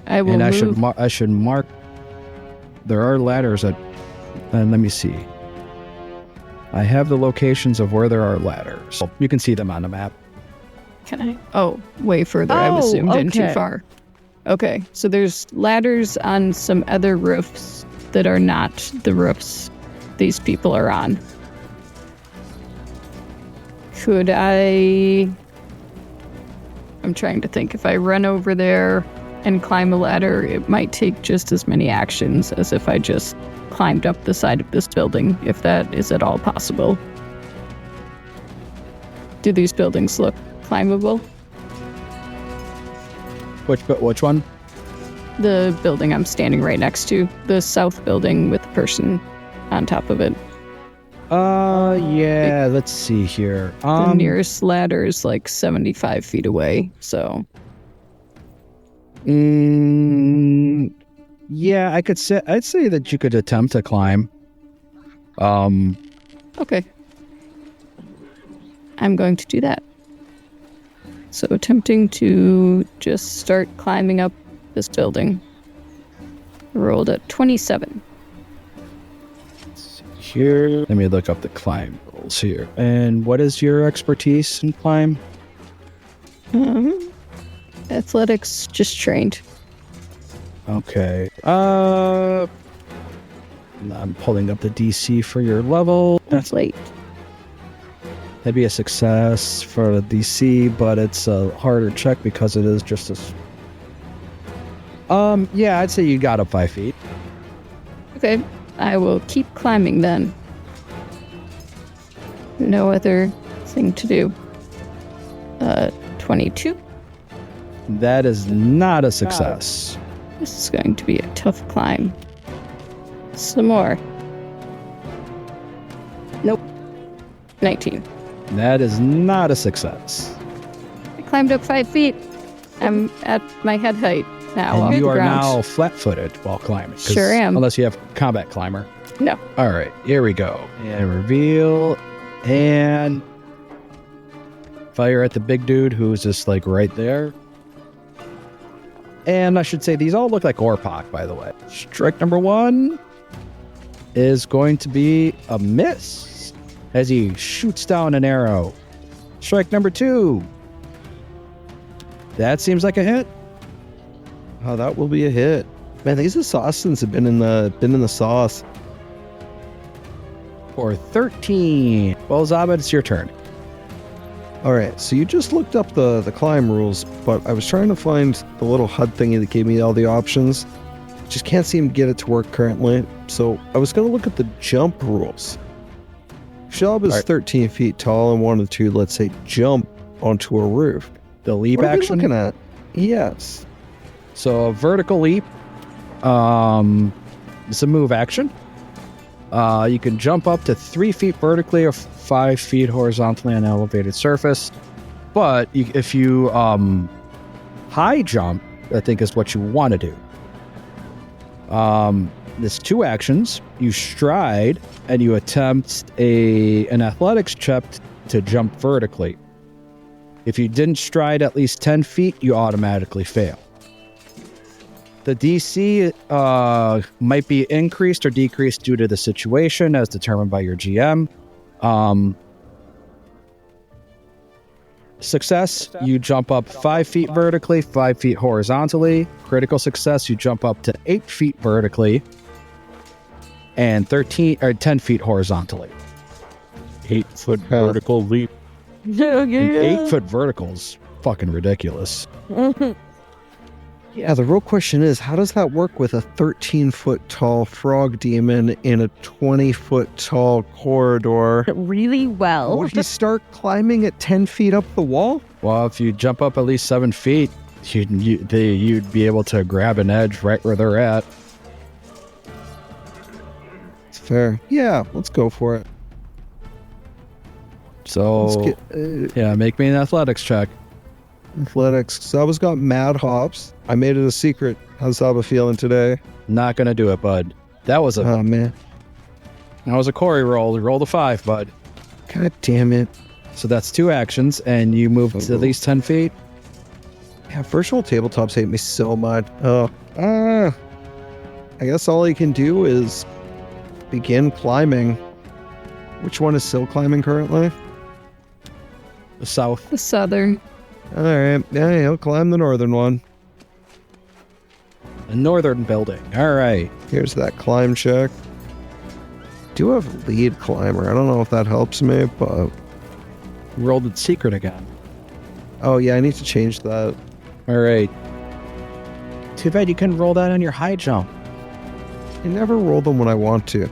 Speaker 5: I will
Speaker 1: and
Speaker 5: move.
Speaker 1: I should mark. There are ladders at. And let me see. I have the locations of where there are ladders. You can see them on the map.
Speaker 5: Can I? Oh, way further. I've assumed in too far. Okay, so there's ladders on some other roofs that are not the roofs these people are on. Could I... I'm trying to think. If I run over there and climb a ladder, it might take just as many actions as if I just climbed up the side of this building, if that is at all possible. Do these buildings look climbable?
Speaker 1: Which one?
Speaker 5: The building I'm standing right next to. The south building with the person on top of it.
Speaker 1: Yeah, let's see here.
Speaker 5: The nearest ladder is like 75 feet away, so...
Speaker 1: Yeah, I'd say that you could attempt to climb.
Speaker 5: Okay. I'm going to do that. So attempting to just start climbing up this building. I rolled a 27.
Speaker 1: Here, let me look up the climb rolls here. And what is your expertise in climb?
Speaker 5: Athletics, just trained.
Speaker 1: Okay. I'm pulling up the DC for your level.
Speaker 5: That's late.
Speaker 1: That'd be a success for the DC, but it's a harder check because it is just a... yeah, I'd say you got up 5 feet.
Speaker 5: Okay, I will keep climbing then. No other thing to do. 22.
Speaker 1: That is not a success.
Speaker 5: This is going to be a tough climb. Some more. Nope. 19.
Speaker 1: That is not a success.
Speaker 5: I climbed up 5 feet. I'm at my head height now.
Speaker 1: And
Speaker 5: off
Speaker 1: you
Speaker 5: the
Speaker 1: are
Speaker 5: ground.
Speaker 1: now flat-footed while climbing.
Speaker 5: Sure am.
Speaker 1: Unless you have combat climber.
Speaker 5: No.
Speaker 1: All right, here we go. And reveal. And fire at the big dude who's just like right there. And I should say these all look like Orpok, by the way. Strike number 1 is going to be a miss as he shoots down an arrow. Strike number 2. That seems like a hit.
Speaker 3: Oh, that will be a hit. Man, these assassins have been in the sauce.
Speaker 1: For 13. Well, Zabed, it's your turn.
Speaker 3: All right, so you just looked up the climb rules, but I was trying to find the little HUD thingy that gave me all the options. Just can't seem to get it to work currently. So I was going to look at the jump rules. Shelb is 13 feet tall and wanted to, let's say, jump onto a roof.
Speaker 1: The leap
Speaker 3: What are we
Speaker 1: action.
Speaker 3: looking at? Yes.
Speaker 1: So a vertical leap. It's a move action. You can jump up to 3 feet vertically or 5 feet horizontally on an elevated surface. But if you high jump, I think is what you want to do. There's 2 actions. You stride and you attempt an athletics check to jump vertically. If you didn't stride at least 10 feet, you automatically fail. The DC might be increased or decreased due to the situation as determined by your GM. Success, you jump up 5 feet vertically, 5 feet horizontally. Critical success, you jump up to 8 feet vertically and 10 feet horizontally.
Speaker 6: 8-foot vertical leap.
Speaker 1: 8-foot vertical is fucking ridiculous.
Speaker 3: Yeah, the real question is, how does that work with a 13-foot tall frog demon in a 20-foot tall corridor?
Speaker 2: Really well.
Speaker 3: Would he start climbing at 10 feet up the wall?
Speaker 1: Well, if you jump up at least 7 feet, you'd be able to grab an edge right where they're at.
Speaker 3: It's fair. Yeah, let's go for it.
Speaker 1: So, yeah, make me an athletics check.
Speaker 3: Athletics. Zaba's got mad hops. I made it a secret. How's Zaba feeling today?
Speaker 1: Not gonna do it, bud. That was
Speaker 3: Oh, man.
Speaker 1: a Corey roll. You rolled a 5, bud.
Speaker 3: God damn it.
Speaker 1: So that's 2 actions, and you move to at least 10 feet.
Speaker 3: Yeah, virtual tabletops hate me so much. I guess all he can do is begin climbing. Which one is still climbing currently?
Speaker 1: The south.
Speaker 5: The southern.
Speaker 3: All right. Yeah, he'll climb the northern one.
Speaker 1: The northern building. All right.
Speaker 3: Here's that climb check. Do have lead climber. I don't know if that helps me, but...
Speaker 1: Rolled the secret again.
Speaker 3: Oh, yeah, I need to change that.
Speaker 1: All right. Too bad you couldn't roll that on your high jump.
Speaker 3: I never roll them when I want to.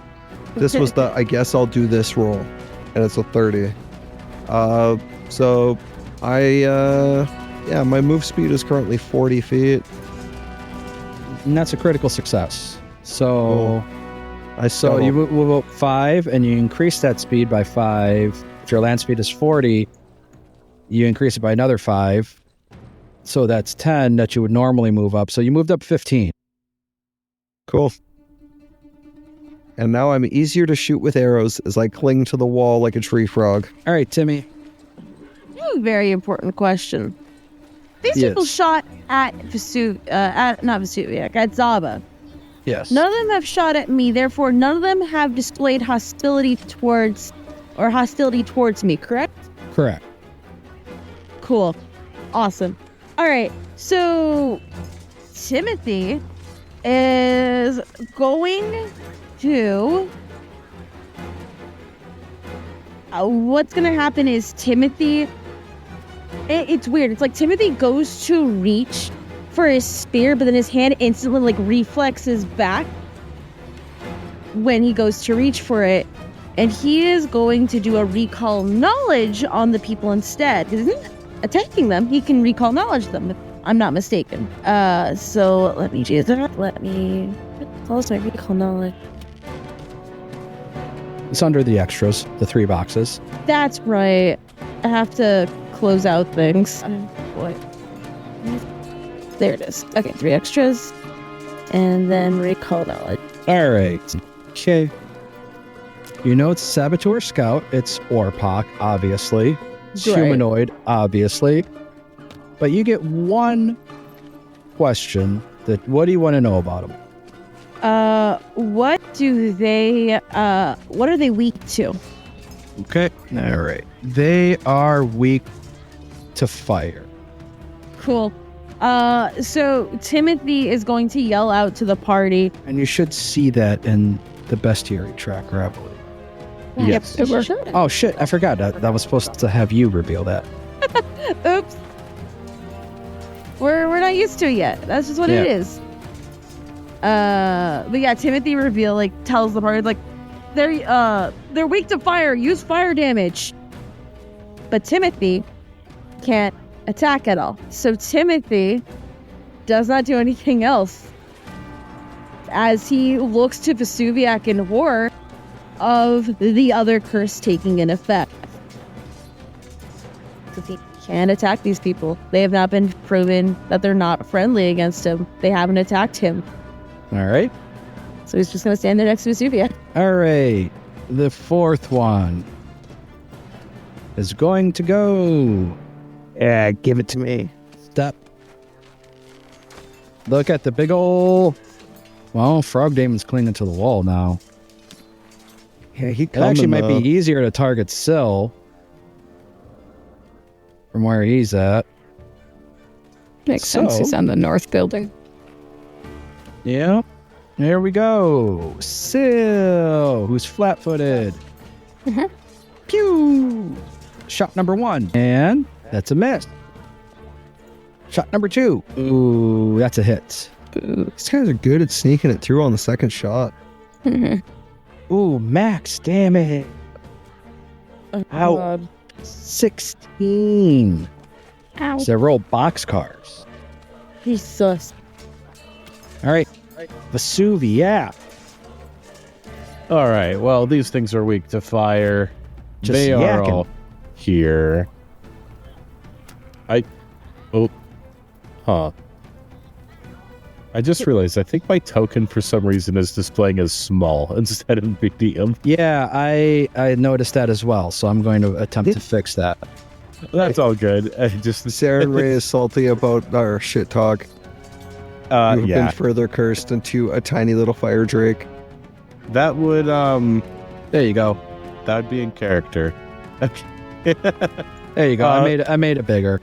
Speaker 3: This was the, I guess I'll do this roll. And it's a 30. So my move speed is currently 40 feet.
Speaker 1: And that's a critical success. So,
Speaker 3: Cool.
Speaker 1: you move up 5, and you increase that speed by 5. If your land speed is 40, you increase it by another 5. So that's 10 that you would normally move up. So you moved up 15.
Speaker 3: Cool. And now I'm easier to shoot with arrows as I cling to the wall like a tree frog.
Speaker 1: All right, Timmy.
Speaker 2: Very important question. These people shot at not Vesuviac, at Zaba.
Speaker 1: Yes.
Speaker 2: None of them have shot at me, therefore none of them have displayed hostility towards me, correct?
Speaker 1: Correct.
Speaker 2: Cool. Awesome. All right. So Timothy is going to... what's going to happen is Timothy... It's weird. It's like Timothy goes to reach for his spear, but then his hand instantly reflexes back when he goes to reach for it. And he is going to do a recall knowledge on the people instead. Because he's not attacking them. He can recall knowledge them, if I'm not mistaken. So let me do that. Close my recall knowledge.
Speaker 1: It's under the extras, the 3 boxes.
Speaker 2: That's right. I have to close out things. Boy. There it is. Okay, 3 extras. And then recall knowledge.
Speaker 1: All right. Okay. You know it's Saboteur Scout. It's Orpak, obviously. It's
Speaker 2: Right.
Speaker 1: humanoid, obviously. But you get one question. What do you want to know about them?
Speaker 2: What are they weak to?
Speaker 1: Okay. All right. They are weak to fire.
Speaker 2: Cool. So Timothy is going to yell out to the party.
Speaker 1: And you should see that in the bestiary tracker, I believe.
Speaker 5: Yes.
Speaker 2: Yep, sure.
Speaker 1: Oh, shit. I forgot. That was supposed to have you reveal that.
Speaker 2: Oops. We're not used to it yet. That's just what it is. But yeah, Timothy tells the party they're weak to fire. Use fire damage. But Timothy can't attack at all. So Timothy does not do anything else as he looks to Vesuviac in horror of the other curse taking in effect. Because he can't attack these people. They have not been proven that they're not friendly against him. They haven't attacked him.
Speaker 1: All right.
Speaker 2: So he's just going to stand there next to Vesuviac.
Speaker 1: All right. The 4th one is going to go
Speaker 3: Yeah, give it to me.
Speaker 1: Step. Look at the big ol'... Well, Frog Damon's clinging to the wall now.
Speaker 3: Yeah, he
Speaker 1: It actually might be easier to target Syl from where he's at.
Speaker 5: Makes sense. He's on the north building.
Speaker 1: Yeah. Here we go. Syl, who's flat-footed.
Speaker 5: Mhm.
Speaker 1: Pew! Shot number 1. And that's a miss. Shot number 2. Ooh, that's a hit.
Speaker 5: Boo.
Speaker 3: These guys are good at sneaking it through on the second shot.
Speaker 5: Mhm.
Speaker 1: Ooh, max damage.
Speaker 2: Oh,
Speaker 1: Ow.
Speaker 2: God.
Speaker 1: 16.
Speaker 5: Ow.
Speaker 1: Several boxcars.
Speaker 2: Jesus.
Speaker 1: All right. Vesuvia.
Speaker 4: All right. Well, these things are weak to fire.
Speaker 1: Just
Speaker 4: They are
Speaker 1: yakking.
Speaker 4: all here. I just realized I think my token for some reason is displaying as small instead of medium.
Speaker 1: Yeah, I noticed that as well, so I'm going to attempt to fix that.
Speaker 4: That's all good. I just
Speaker 3: Sarah Ray is salty about our shit talk. You have been further cursed into a tiny little fire drake.
Speaker 4: That would
Speaker 1: There you go.
Speaker 4: that would be in character.
Speaker 1: There you go. I made it bigger.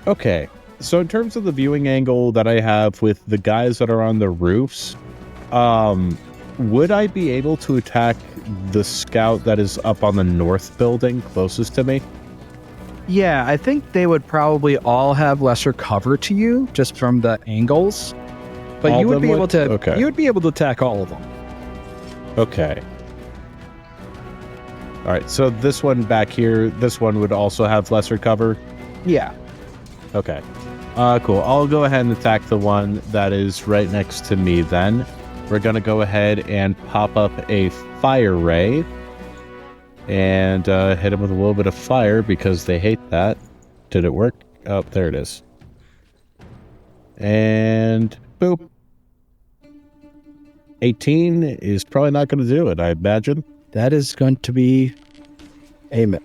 Speaker 4: Okay. So in terms of the viewing angle that I have with the guys that are on the roofs, would I be able to attack the scout that is up on the north building closest to me?
Speaker 1: Yeah, I think they would probably all have lesser cover to you just from the angles. But
Speaker 4: All
Speaker 1: you would
Speaker 4: them
Speaker 1: be able
Speaker 4: would?
Speaker 1: to
Speaker 4: Okay.
Speaker 1: you would be able to attack all of them.
Speaker 4: Okay. All right. So this one back here, this one would also have lesser cover.
Speaker 1: Yeah.
Speaker 4: Okay. Cool. I'll go ahead and attack the one that is right next to me then. We're going to go ahead and pop up a fire ray and hit them with a little bit of fire because they hate that. Did it work? Oh, there it is. And boop. 18 is probably not going to do it, I imagine.
Speaker 1: That is going to be a miss.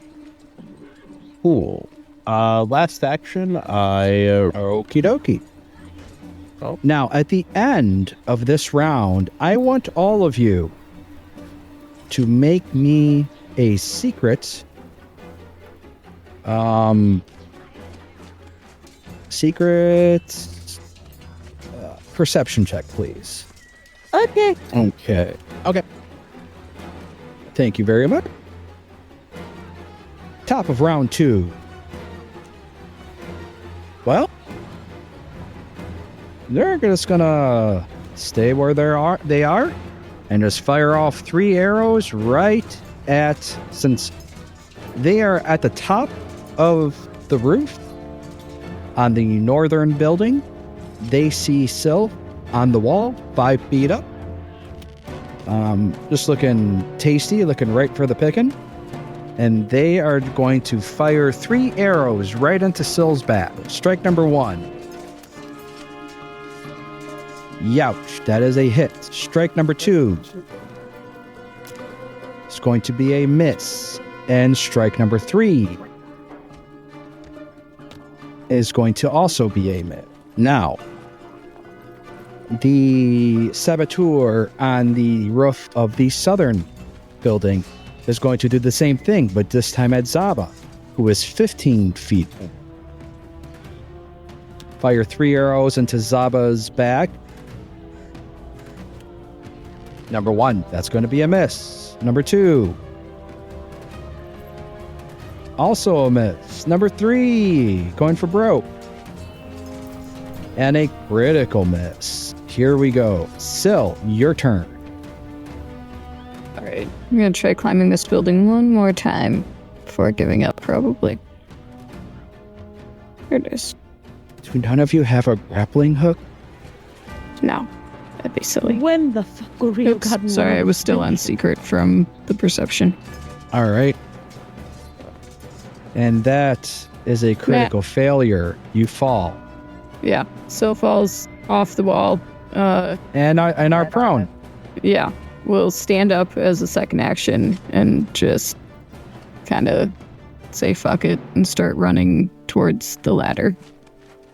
Speaker 4: Cool. Last action,
Speaker 1: Okie dokie.
Speaker 4: Oh.
Speaker 1: Now, at the end of this round, I want all of you to make me a secret perception check, please.
Speaker 2: Okay.
Speaker 1: Okay. Thank you very much. Top of round 2. Well, they're just gonna stay where they are and just fire off 3 arrows right at, since they are at the top of the roof on the northern building. They see Syl on the wall 5 feet up. Just looking tasty, looking right for the picking. And they are going to fire 3 arrows right into Syl's back. Strike number 1. Youch, that is a hit. Strike number 2. It's going to be a miss. And strike number 3 is going to also be a miss. Now, the saboteur on the roof of the southern building is going to do the same thing, but this time at Zaba, who is 15 feet. Fire 3 arrows into Zaba's back. Number 1, that's going to be a miss. Number 2, also a miss. Number 3, going for broke. And a critical miss. Here we go. Syl, your turn.
Speaker 5: All right. I'm going to try climbing this building one more time before giving up, probably. Here it is.
Speaker 1: Do none of you have a grappling hook?
Speaker 5: No. That'd be silly.
Speaker 2: When the fuck were we
Speaker 5: Oops, sorry, I was still on secret from the perception.
Speaker 1: All right. And that is a critical failure. You fall.
Speaker 5: Yeah. Syl falls off the wall.
Speaker 1: And are prone.
Speaker 5: Yeah. We'll stand up as a second action and just kind of say fuck it and start running towards the ladder.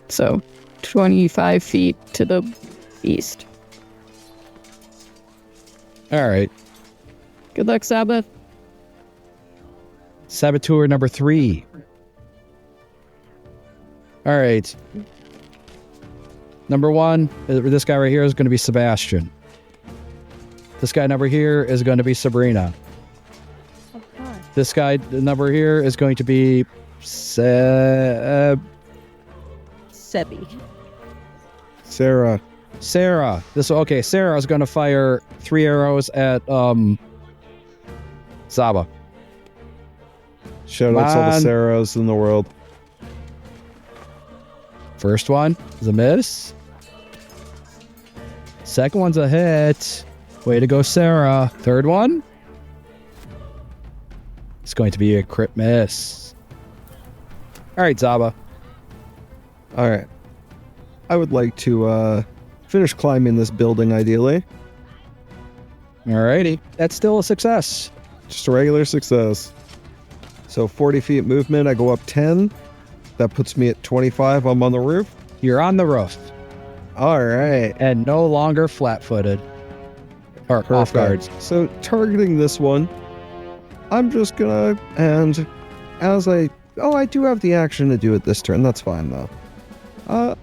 Speaker 5: So 25 feet to the east.
Speaker 1: All right.
Speaker 5: Good luck, Sabbath.
Speaker 1: Saboteur number 3. All right. Number 1, this guy right here is going to be Sebastian. This guy number here is going to be Sabrina. This guy number here is going to be
Speaker 2: Sebi.
Speaker 3: Sarah.
Speaker 1: Sarah. Sarah is going to fire 3 arrows at Zaba.
Speaker 3: Shout out to all the Sarahs in the world.
Speaker 1: First one is a miss. Second one's a hit. Way to go, Sarah. Third one. It's going to be a crit miss. All right, Zaba.
Speaker 3: All right. I would like to finish climbing this building, ideally.
Speaker 1: All righty. That's still a success.
Speaker 3: Just a regular success. So 40 feet movement, I go up 10. That puts me at 25. I'm on the roof.
Speaker 1: You're on the roof.
Speaker 3: All right.
Speaker 1: And no longer flat-footed. Or off guards.
Speaker 3: So targeting this one, I'm just gonna, and as I do have the action to do it this turn. That's fine though.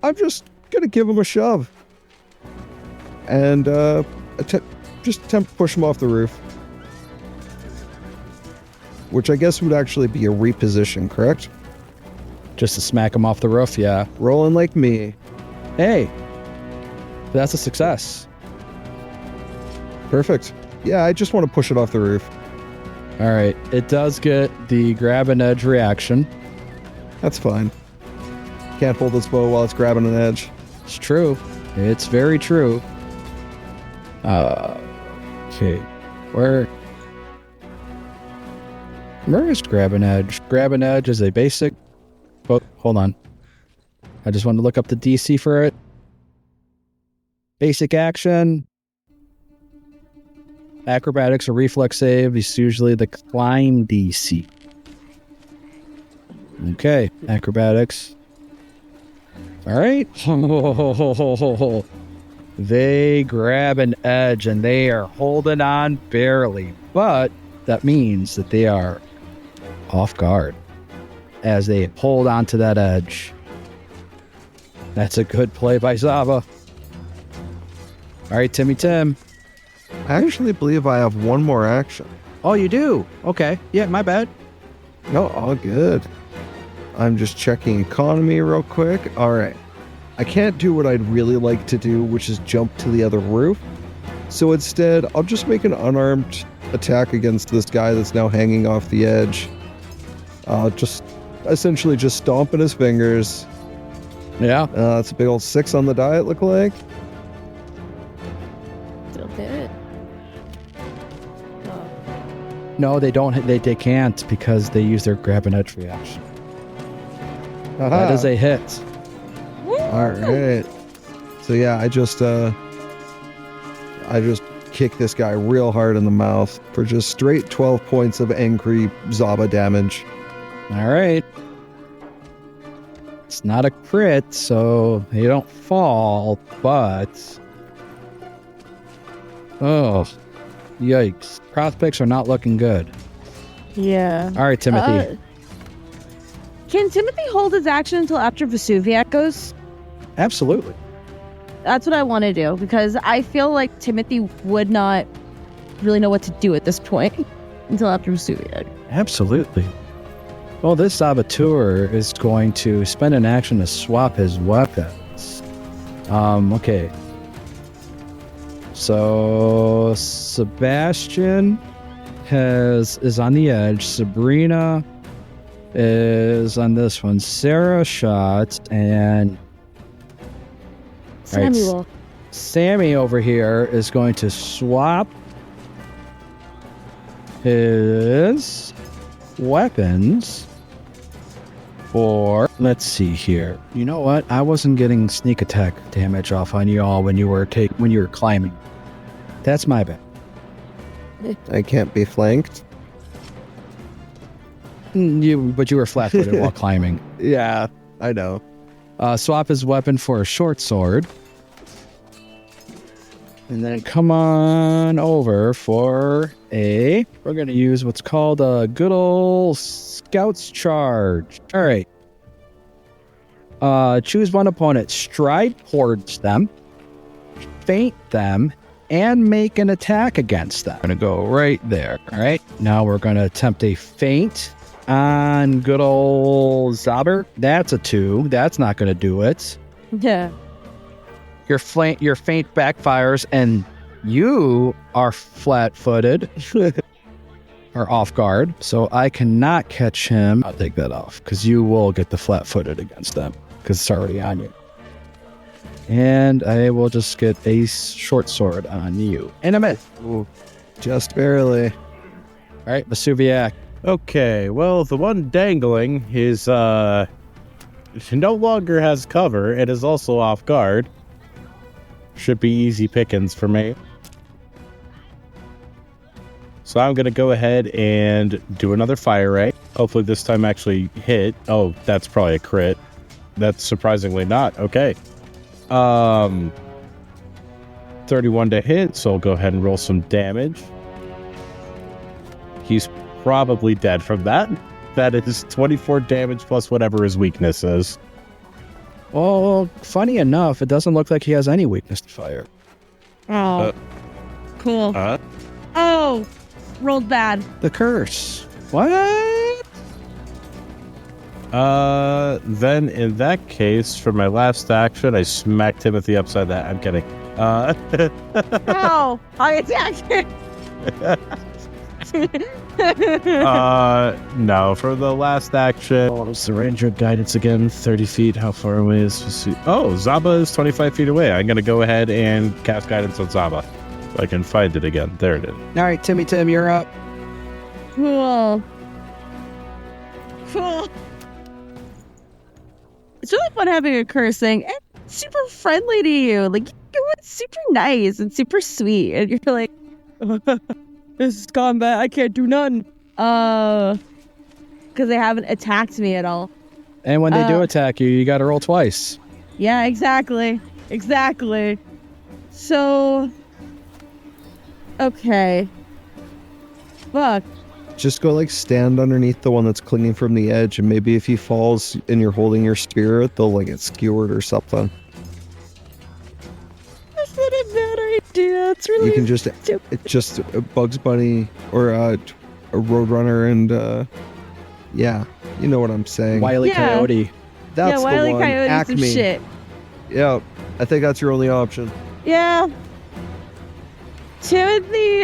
Speaker 3: I'm just gonna give him a shove. And just attempt to push him off the roof. Which I guess would actually be a reposition, correct?
Speaker 1: Just to smack him off the roof, yeah.
Speaker 3: Rolling like me.
Speaker 1: Hey, that's a success.
Speaker 3: Perfect. Yeah, I just want to push it off the roof.
Speaker 1: All right. It does get the grab an edge reaction.
Speaker 3: That's fine. Can't hold this bow while it's grabbing an edge.
Speaker 1: It's true. It's very true. Okay. Where is grab an edge? Grab an edge is a basic... Oh, hold on. I just wanted to look up the DC for it. Basic action. Acrobatics or reflex save is usually the climb DC. Okay, acrobatics. All right. They grab an edge and they are holding on barely, but that means that they are off guard as they hold on to that edge. That's a good play by Zaba. All right, Timmy Tim.
Speaker 3: I actually believe I have one more action.
Speaker 1: Oh, you do? Okay. Yeah, my bad.
Speaker 3: No, all good. I'm just checking economy real quick. All right. I can't do what I'd really like to do, which is jump to the other roof. So instead, I'll just make an unarmed attack against this guy that's now hanging off the edge. Just essentially just stomping his fingers.
Speaker 1: Yeah.
Speaker 3: That's a big old 6 on the die, it looked like.
Speaker 5: Still hit.
Speaker 1: No, they don't. They can't because they use their grab and edge reaction.
Speaker 3: Aha.
Speaker 1: That is a hit.
Speaker 3: All right. So yeah, I just kick this guy real hard in the mouth for just straight 12 points of angry Zaba damage.
Speaker 1: All right. It's not a crit, so they don't fall, but... Oh, yikes. Prospects are not looking good.
Speaker 2: Yeah.
Speaker 1: All right, Timothy.
Speaker 2: Can Timothy hold his action until after Vesuviac goes?
Speaker 1: Absolutely.
Speaker 2: That's what I want to do, because I feel like Timothy would not really know what to do at this point until after Vesuviac.
Speaker 1: Absolutely. Well, this saboteur is going to spend an action to swap his weapons. Okay. So Sebastian is on the edge. Sabrina is on this one. Sarah shot, and
Speaker 2: Samuel.
Speaker 1: Right, Sammy over here is going to swap his weapons for, let's see here. You know what? I wasn't getting sneak attack damage off on you all when you were climbing. That's my bad.
Speaker 3: I can't be flanked.
Speaker 1: But you were flat-footed while climbing.
Speaker 3: Yeah, I know.
Speaker 1: Swap his weapon for a short sword. And then come on over for we're going to use what's called a good old Scout's Charge. All right. Choose one opponent, stride towards them, feint them, and make an attack against them. I'm going to go right there. All right. Now we're going to attempt a feint on good old Zobber. That's a 2. That's not going to do it.
Speaker 2: Yeah.
Speaker 1: Your feint backfires, and you are flat-footed or off guard, so I cannot catch him. I'll take that off because you will get the flat-footed against them because it's already on you. And I will just get a short sword on you in a minute.
Speaker 3: Ooh, just barely.
Speaker 1: All right, Vesuviac.
Speaker 4: Okay, well, the one dangling is no longer has cover. It is also off guard. Should be easy pickings for me. So I'm going to go ahead and do another fire ray. Hopefully this time actually hit. Oh, that's probably a crit. That's surprisingly not. Okay. 31 to hit, so I'll go ahead and roll some damage. He's probably dead from that. That is 24 damage plus whatever his weakness is.
Speaker 1: Well, funny enough, it doesn't look like he has any weakness to fire.
Speaker 2: Oh. Cool. Oh. Rolled bad.
Speaker 1: The curse. What?
Speaker 4: Then in that case, for my last action, I smacked Timothy upside the head. I'm kidding.
Speaker 2: Ow! I attacked him!
Speaker 4: No, for the last action, what was the ranger guidance again? 30 feet. How far away is Oh, Zaba is 25 feet away. I'm going to go ahead and cast guidance on Zaba. So I can find it again. There it is.
Speaker 1: All right, Tim, you're up.
Speaker 2: Cool. It's really fun having a cursing and super friendly to you. Like, it's super nice and super sweet. And you're like, this is combat. I can't do nothing. Because they haven't attacked me at all.
Speaker 1: And when they do attack you, you got to roll twice.
Speaker 2: Yeah, exactly. So, okay. Fuck.
Speaker 3: Just go stand underneath the one that's clinging from the edge, and maybe if he falls and you're holding your spear, they'll get skewered or something.
Speaker 2: That's not a bad idea. It's really
Speaker 3: You can just
Speaker 2: stupid.
Speaker 3: just a Bugs Bunny or a Roadrunner, and yeah, you know what I'm saying.
Speaker 1: Wile E.
Speaker 2: Yeah.
Speaker 1: Coyote.
Speaker 3: That's
Speaker 2: Wile E.
Speaker 3: the one.
Speaker 2: Coyote some
Speaker 3: Acme.
Speaker 2: shit.
Speaker 3: Yeah, I think that's your only option.
Speaker 2: Yeah. Timothy.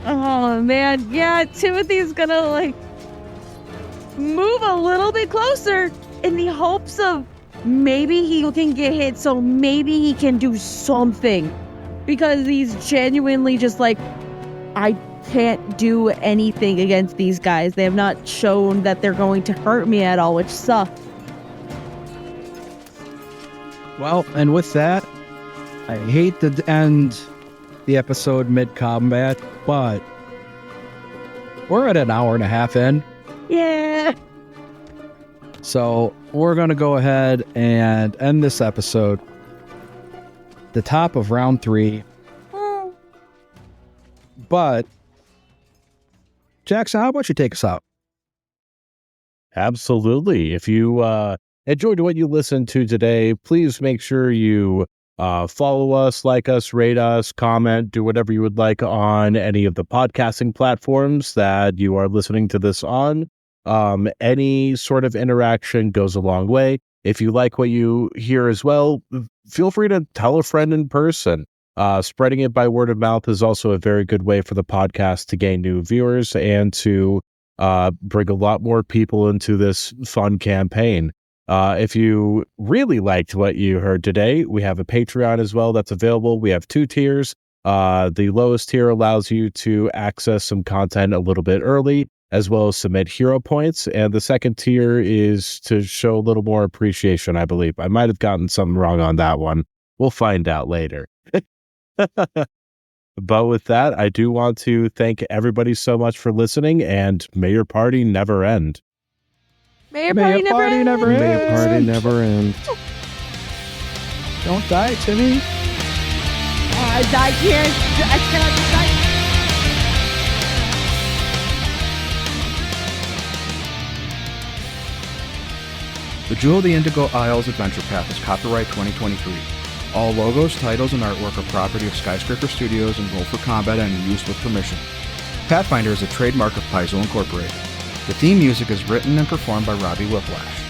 Speaker 2: Oh man, yeah. Timothy's gonna move a little bit closer in the hopes of maybe he can get hit, so maybe he can do something, because he's genuinely just I can't do anything against these guys. They have not shown that they're going to hurt me at all, which sucks.
Speaker 1: Well, and with that, I hate to end the episode mid-combat, but we're at an hour and a half in.
Speaker 2: Yeah.
Speaker 1: So we're going to go ahead and end this episode. The top of round 3. But, Jackson, how about you take us out?
Speaker 4: Absolutely. If you enjoyed what you listened to today, please make sure you follow us, like us, rate us, comment, do whatever you would like on any of the podcasting platforms that you are listening to this on. Any sort of interaction goes a long way. If you like what you hear as well, feel free to tell a friend in person. Spreading it by word of mouth is also a very good way for the podcast to gain new viewers and to bring a lot more people into this fun campaign. If you really liked what you heard today, we have a Patreon as well that's available. We have 2 tiers. The lowest tier allows you to access some content a little bit early, as well as submit hero points. And the second tier is to show a little more appreciation, I believe. I might have gotten something wrong on that one. We'll find out later. But with that, I do want to thank everybody so much for listening, and may your party never end.
Speaker 2: May your party never end.
Speaker 3: May your party never end.
Speaker 1: Don't die, Timmy.
Speaker 2: I cannot die.
Speaker 1: The Jewel of the Indigo Isles Adventure Path is copyright 2023. All logos, titles, and artwork are property of Skyscraper Studios and Roll for Combat and used with permission. Pathfinder is a trademark of Paizo Incorporated. The theme music is written and performed by Robbie Whiplash.